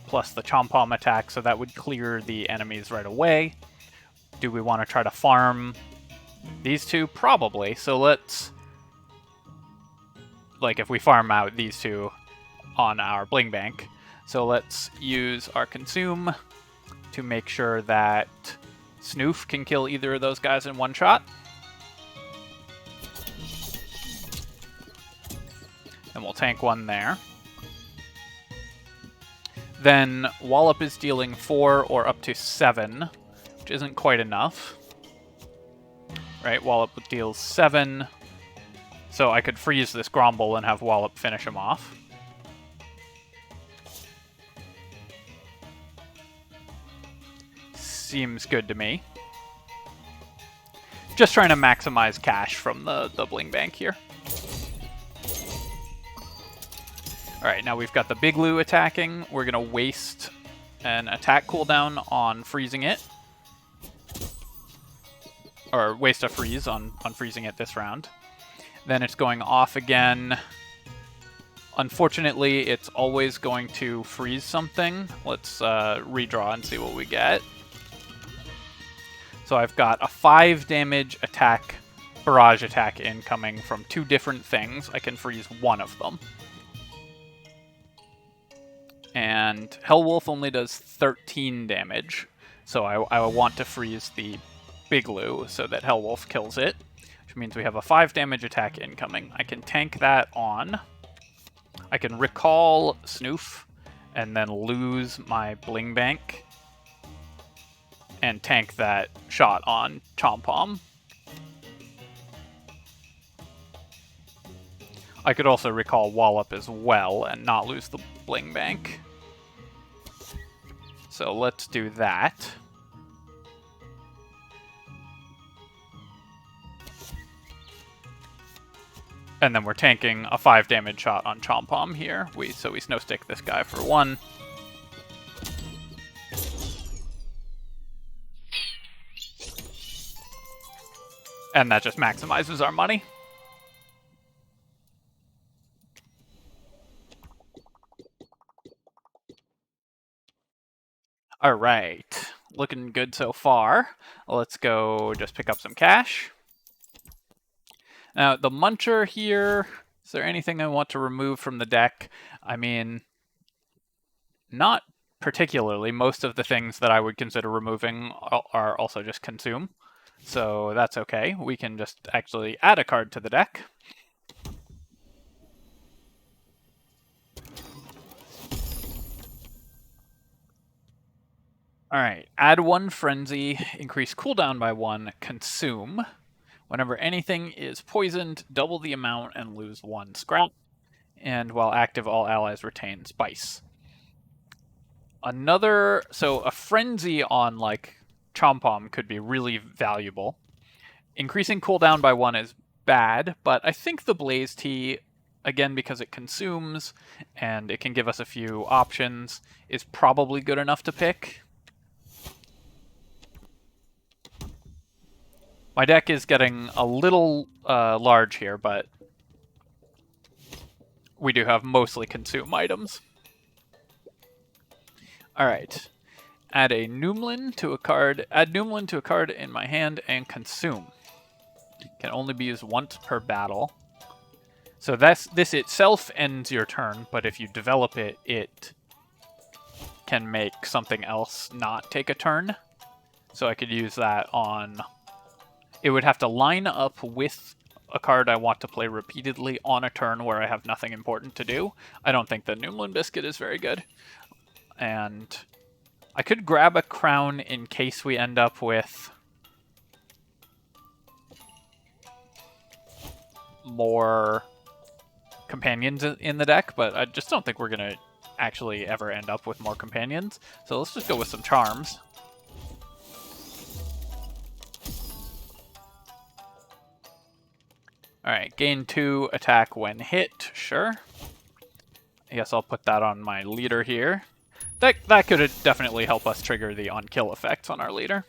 plus the Chompom attack, so that would clear the enemies right away. Do we want to try to farm these two? Probably. So let's... if we farm out these two on our Bling Bank. So let's use our Consume to make sure that Snoof can kill either of those guys in one shot. And we'll tank 1 there. Then Wallop is dealing 4 or up to 7, which isn't quite enough. Right, Wallop deals 7. So I could freeze this Gromble and have Wallop finish him off. Seems good to me. Just trying to maximize cash from the Bling Bank here. Alright, now we've got the Big Lou attacking. We're going to waste an attack cooldown on freezing it. Or waste a freeze on freezing it this round. Then it's going off again. Unfortunately, it's always going to freeze something. Let's redraw and see what we get. So I've got a 5 damage attack, barrage attack incoming from 2 different things. I can freeze 1 of them. And Hellwolf only does 13 damage, so I want to freeze the Big Lou so that Hellwolf kills it, which means we have a 5 damage attack incoming. I can tank that on. I can recall Snoof and then lose my Bling Bank and tank that shot on Chompom. I could also recall Wallop as well and not lose the Bling Bank. So let's do that. And then we're tanking a 5 damage shot on Chompom here. So we Snow Stick this guy for 1. And that just maximizes our money. Alright, looking good so far. Let's go just pick up some cash. Now, the Muncher here, is there anything I want to remove from the deck? I mean, not particularly. Most of the things that I would consider removing are also just consume. So that's okay. We can just actually add a card to the deck. Alright, add 1 Frenzy, increase cooldown by 1, consume. Whenever anything is poisoned, double the amount and lose 1 scrap. And while active, all allies retain Spice. So a Frenzy on, like, Chompom could be really valuable. Increasing cooldown by 1 is bad, but I think the Blaze Tea, again, because it consumes and it can give us a few options, is probably good enough to pick. My deck is getting a little large here, but we do have mostly consume items. Alright. Add a Numlin to a card. Add Numlin to a card in my hand and consume. Can only be used once per battle. So this itself ends your turn, but if you develop it, it can make something else not take a turn. So I could use that on... It would have to line up with a card I want to play repeatedly on a turn where I have nothing important to do. I don't think the Numlin Biscuit is very good. And I could grab a crown in case we end up with more companions in the deck, but I just don't think we're going to actually ever end up with more companions. So let's just go with some charms. Alright, gain 2 attack when hit, sure. I guess I'll put that on my leader here. That could definitely help us trigger the on-kill effects on our leader.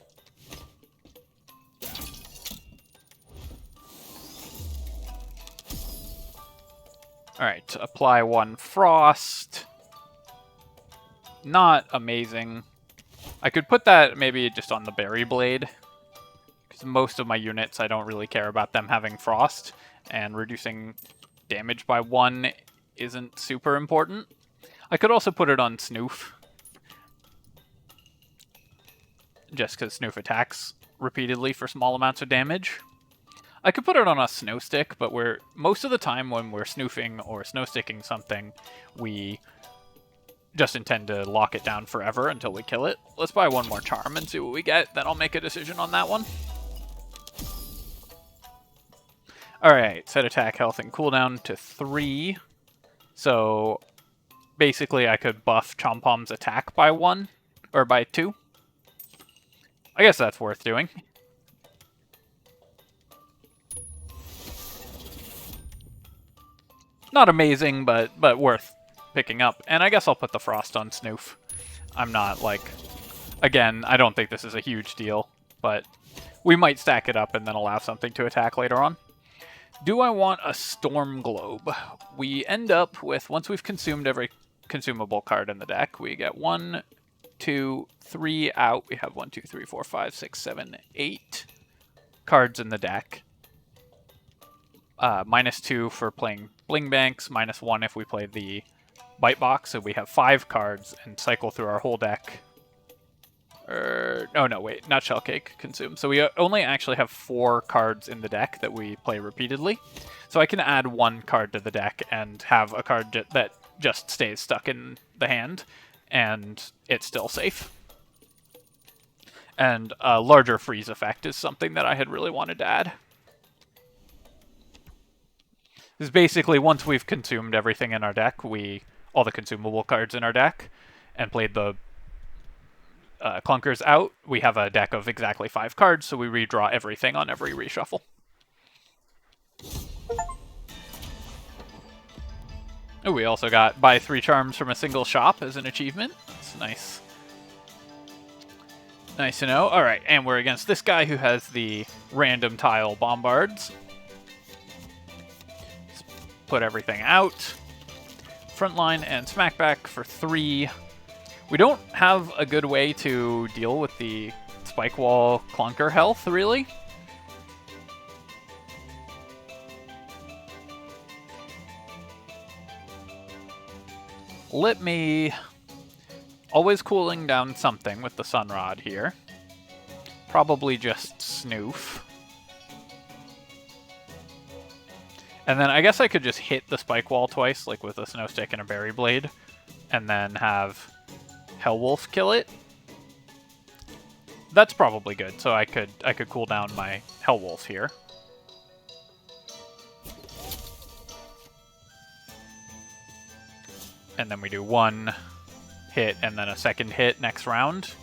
Alright, apply 1 Frost. Not amazing. I could put that maybe just on the Berry Blade. Because most of my units, I don't really care about them having Frost. And reducing damage by 1 isn't super important. I could also put it on Snoof. Just because Snoof attacks repeatedly for small amounts of damage. I could put it on a Snow Stick, but most of the time when we're snoofing or snow sticking something, we just intend to lock it down forever until we kill it. Let's buy 1 more charm and see what we get, then I'll make a decision on that one. Alright, set attack, health, and cooldown to 3. So basically I could buff Chompom's attack by 1, or by 2. I guess that's worth doing. Not amazing, but worth picking up. And I guess I'll put the Frost on Snoof. I'm not, like... Again, I don't think this is a huge deal, but we might stack it up and then allow something to attack later on. Do I want a Storm Globe? We end up with, once we've consumed every consumable card in the deck, we get 1, 2, 3 out. We have 1, 2, 3, 4, 5, 6, 7, 8 cards in the deck. -2 for playing Bling Banks, -1 if we play the Bite Box, so we have 5 cards and cycle through our whole deck. No, wait, not Shell Cake, consume. So we only actually have 4 cards in the deck that we play repeatedly. So I can add 1 card to the deck and have a card that just stays stuck in the hand, and it's still safe. And a larger freeze effect is something that I had really wanted to add. is basically once we've consumed everything in our deck, all the consumable cards in our deck, and played the clunkers out, we have a deck of exactly 5 cards, so we redraw everything on every reshuffle. Oh, we also got buy 3 charms from a single shop as an achievement. That's nice. Nice to know. Alright, and we're against this guy who has the random tile bombards. Let's put everything out. Frontline and smackback for 3. We don't have a good way to deal with the spike wall clunker health, really. Let me... Always cooling down something with the Sunrod here. Probably just Snoof. And then I guess I could just hit the spike wall twice, like with a Snow Stick and a Berry Blade, and then have Hellwolf kill it. That's probably good, so I could cool down my Hellwolf here. And then we do 1 hit and then a second hit next round.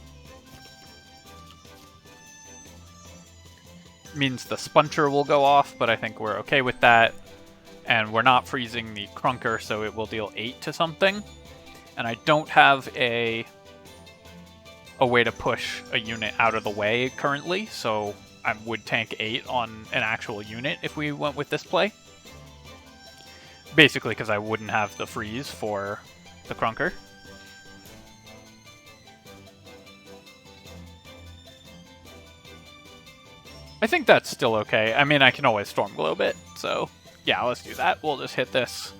Means the Spuncher will go off, but I think we're okay with that. And we're not freezing the Crunker, so it will deal 8 to something. And I don't have a way to push a unit out of the way currently, so I would tank 8 on an actual unit if we went with this play. Basically because I wouldn't have the freeze for the Crunker. I think that's still okay. I mean, I can always Stormglobe it, so yeah, let's do that. We'll just hit this.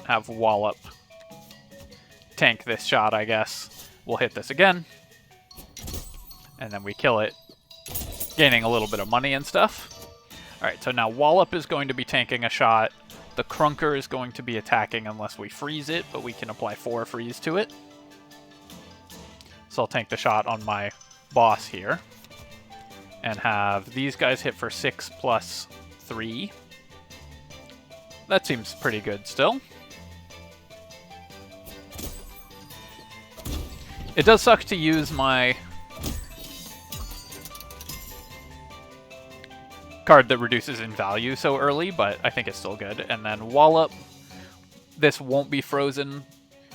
Have Wallop tank this shot, I guess. We'll hit this again. And then we kill it, gaining a little bit of money and stuff. Alright, so now Wallop is going to be tanking a shot. The Crunker is going to be attacking unless we freeze it, but we can apply 4 freeze to it. So I'll tank the shot on my boss here. And have these guys hit for 6 plus 3. That seems pretty good still. It does suck to use my card that reduces in value so early, but I think it's still good. And then Wallop. This won't be frozen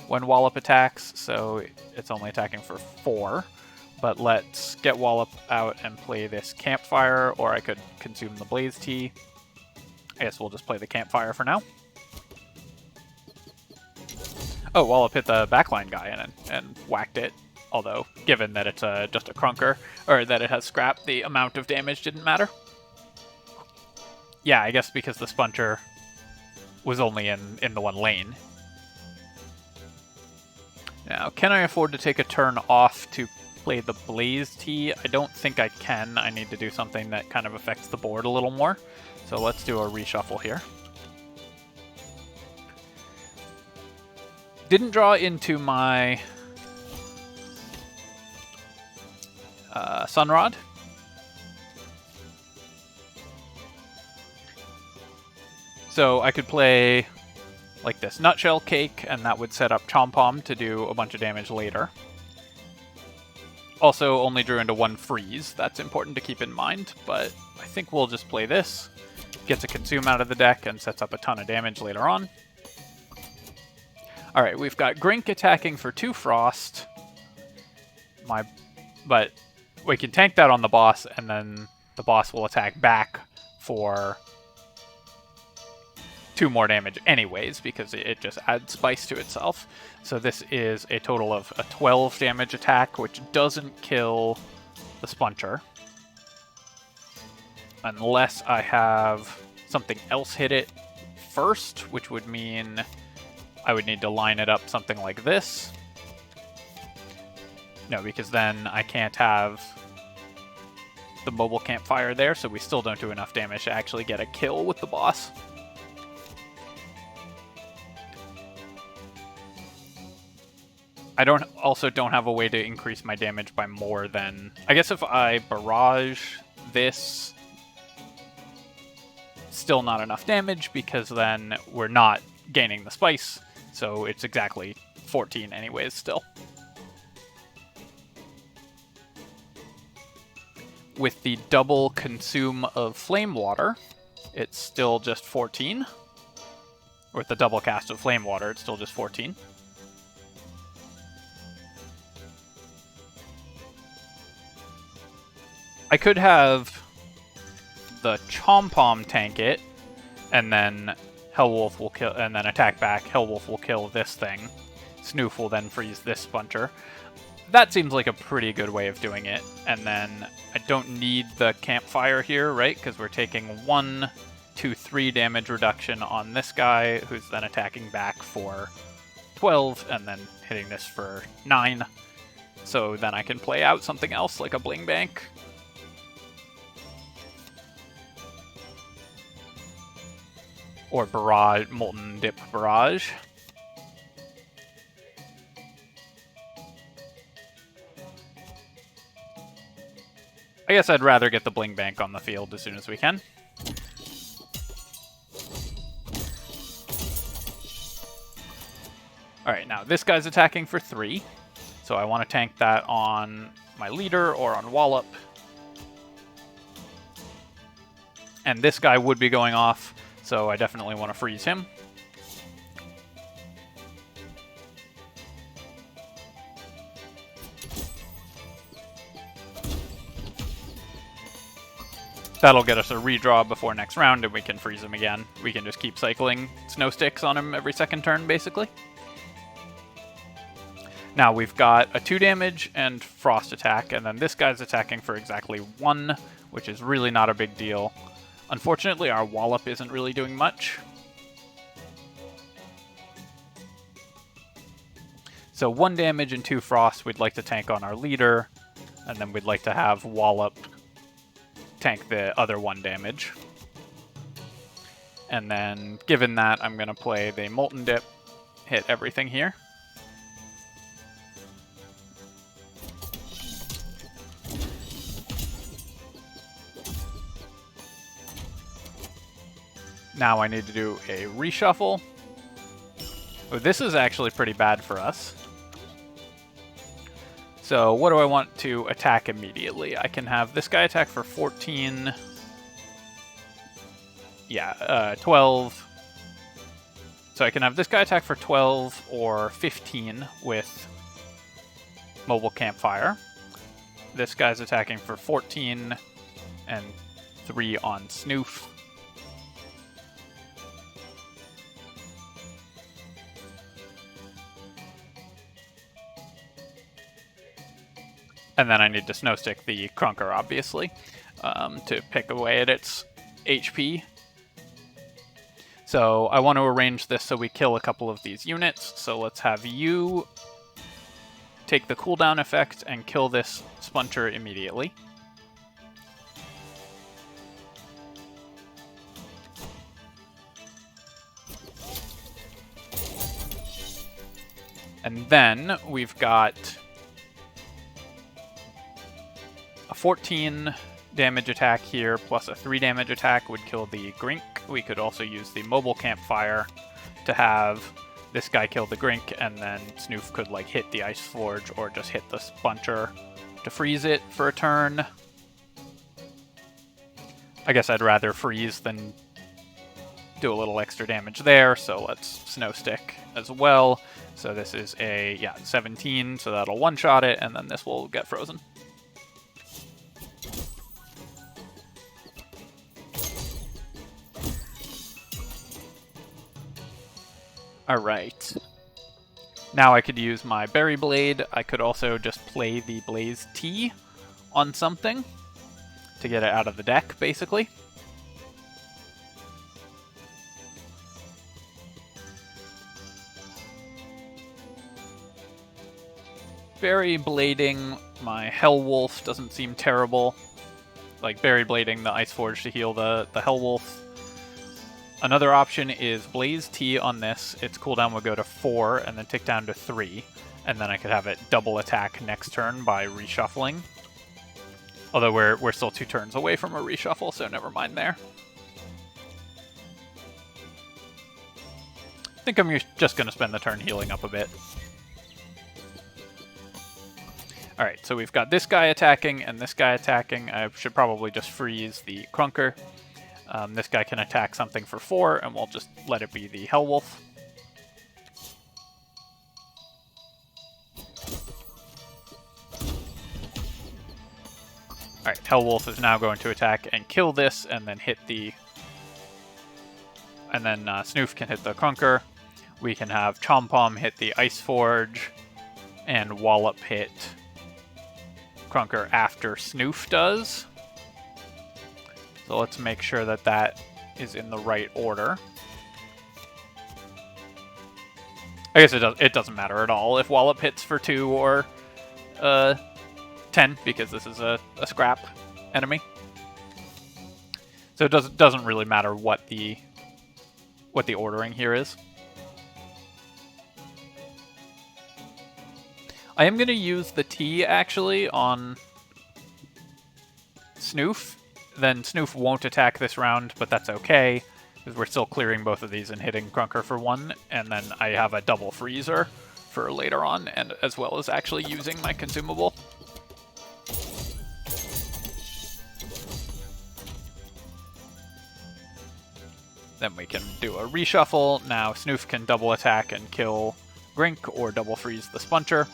when Wallop attacks, so it's only attacking for 4. But let's get Wallop out and play this Campfire, or I could consume the Blaze Tea. I guess we'll just play the Campfire for now. Oh, Wallop hit the backline guy and whacked it. Although, given that it's just a Crunker, or that it has Scrap, the amount of damage didn't matter. Yeah, I guess because the Spuncher was only in the one lane. Now, can I afford to take a turn off to play the Blaze Tea? I don't think I can. I need to do something that kind of affects the board a little more. So let's do a reshuffle here. Didn't draw into my Sunrod. So I could play like this Nutshell Cake, and that would set up Chompom to do a bunch of damage later. Also only drew into 1 freeze. That's important to keep in mind, but I think we'll just play this. Gets a Consume out of the deck and sets up a ton of damage later on. Alright, we've got Grink attacking for 2 Frost. But we can tank that on the boss, and then the boss will attack back for 2 more damage anyways, because it just adds spice to itself. So this is a total of a 12 damage attack, which doesn't kill the Spuncher. Unless I have something else hit it first, which would mean I would need to line it up something like this. No, because then I can't have the mobile campfire there, so we still don't do enough damage to actually get a kill with the boss. I also don't have a way to increase my damage by more than... I guess if I barrage this, still not enough damage, because then we're not gaining the spice, so it's exactly 14 anyways still. With the double consume of Flame Water, it's still just 14. Or with the double cast of Flame Water, it's still just 14. I could have the Chompom tank it, and then Hellwolf will kill, and then attack back. Hellwolf will kill this thing. Snoof will then freeze this Spuncher. That seems like a pretty good way of doing it. And then I don't need the campfire here, right? Because we're taking 1, 2, 3 damage reduction on this guy, who's then attacking back for 12, and then hitting this for 9. So then I can play out something else, like a Bling Bank. Or Barrage, Molten Dip Barrage. I guess I'd rather get the Bling Bank on the field as soon as we can. Alright, now this guy's attacking for 3. So I want to tank that on my leader or on Wallop. And this guy would be going off, so I definitely want to freeze him. That'll get us a redraw before next round, and we can freeze him again. We can just keep cycling Snow Sticks on him every second turn, basically. Now we've got a 2 damage and Frost attack, and then this guy's attacking for exactly 1, which is really not a big deal. Unfortunately, our Wallop isn't really doing much. So 1 damage and 2 Frost we'd like to tank on our leader, and then we'd like to have Wallop tank the other 1 damage. And then, given that, I'm going to play the Molten Dip, hit everything here. Now I need to do a reshuffle. Oh, this is actually pretty bad for us. So what do I want to attack immediately? I can have this guy attack for 14. Yeah, 12. So I can have this guy attack for 12 or 15 with Mobile Campfire. This guy's attacking for 14 and 3 on Snoof. And then I need to Snow Stick the Crunker, obviously, to pick away at its HP. So I want to arrange this so we kill a couple of these units. So let's have you take the cooldown effect and kill this Spuncher immediately. And then we've got a 14 damage attack here, plus a 3 damage attack would kill the Grink. We could also use the Mobile Campfire to have this guy kill the Grink, and then Snoof could like hit the Ice Forge or just hit the Spuncher to freeze it for a turn. I guess I'd rather freeze than do a little extra damage there, so let's Snow Stick as well. So this is a 17, so that'll one-shot it, and then this will get frozen. Alright. Now I could use my Berry Blade. I could also just play the Blaze Tea on something to get it out of the deck, basically. Berry Blading my Hellwolf doesn't seem terrible. Like Berry Blading the Ice Forge to heal the Hellwolf. Another option is Blaze Tea on this. Its cooldown would go to 4 and then tick down to 3. and then I could have it double attack next turn by reshuffling. Although we're still 2 turns away from a reshuffle, so never mind there. I think I'm just going to spend the turn healing up a bit. Alright, so we've got this guy attacking and this guy attacking. I should probably just freeze the Crunker. This guy can attack something for 4, and we'll just let it be the Hellwolf. Alright, Hellwolf is now going to attack and kill this, and then hit the... And then Snoof can hit the Crunker. We can have Chompom hit the Ice Forge, and Wallop hit Crunker after Snoof does. So let's make sure that that is in the right order. I guess it doesn't matter at all if Wallop hits for 2 or 10, because this is a scrap enemy. So it doesn't really matter what the ordering here is. I am going to use the T, actually, on Snoof. Then Snoof won't attack this round, but that's okay, because we're still clearing both of these and hitting Crunker for 1, and then I have a double freezer for later on, and as well as actually using my consumable. Then we can do a reshuffle. Now Snoof can double attack and kill Grink, or double freeze the Spuncher.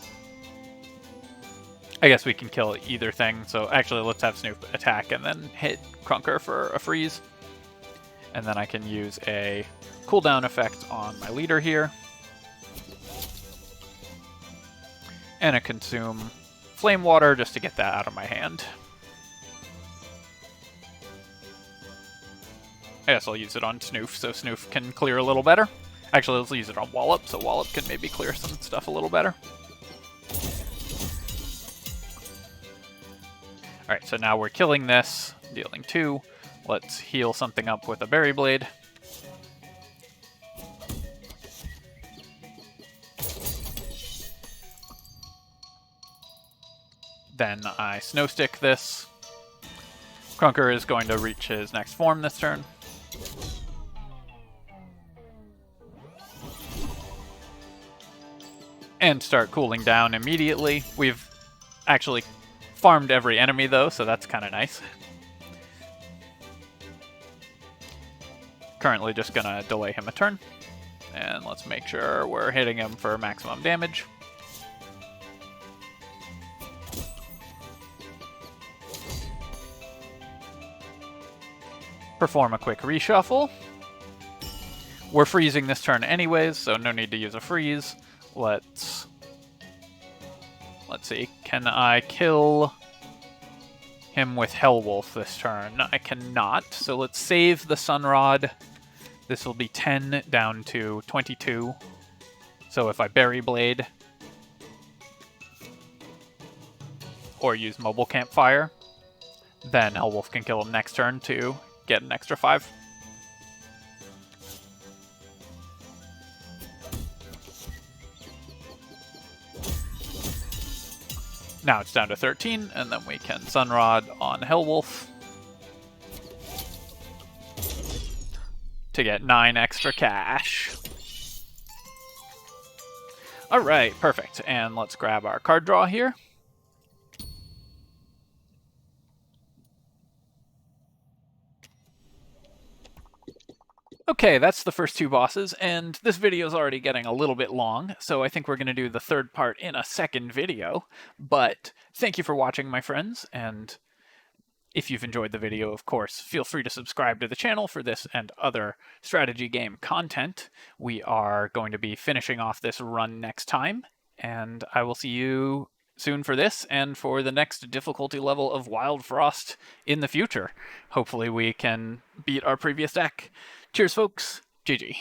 I guess we can kill either thing, so actually let's have Snoof attack and then hit Crunker for a freeze. And then I can use a cooldown effect on my leader here. And a consume Flame Water just to get that out of my hand. I guess I'll use it on Snoof, so Snoof can clear a little better. Actually, let's use it on Wallop, so Wallop can maybe clear some stuff a little better. Alright, so now we're killing this, dealing 2. Let's heal something up with a Berry Blade. Then I Snow Stick this. Crunker is going to reach his next form this turn. And start cooling down immediately. We've actually farmed every enemy though, so that's kind of nice. Currently just gonna delay him a turn. And let's make sure we're hitting him for maximum damage. Perform a quick reshuffle. We're freezing this turn anyways, so no need to use a freeze. Let's see, can I kill him with Hellwolf this turn? I cannot, so let's save the Sunrod. This will be 10 down to 22. So if I Berry Blade or use Mobile Campfire, then Hellwolf can kill him next turn to get an extra 5. Now it's down to 13, and then we can Sunrod on Hellwolf to get 9 extra cash. Alright, perfect. And let's grab our card draw here. Okay, that's the first 2 bosses, and this video is already getting a little bit long, so I think we're going to do the third part in a second video. But thank you for watching, my friends, and if you've enjoyed the video, of course, feel free to subscribe to the channel for this and other strategy game content. We are going to be finishing off this run next time, and I will see you soon for this and for the next difficulty level of Wildfrost in the future. Hopefully we can beat our previous deck. Cheers, folks. GG.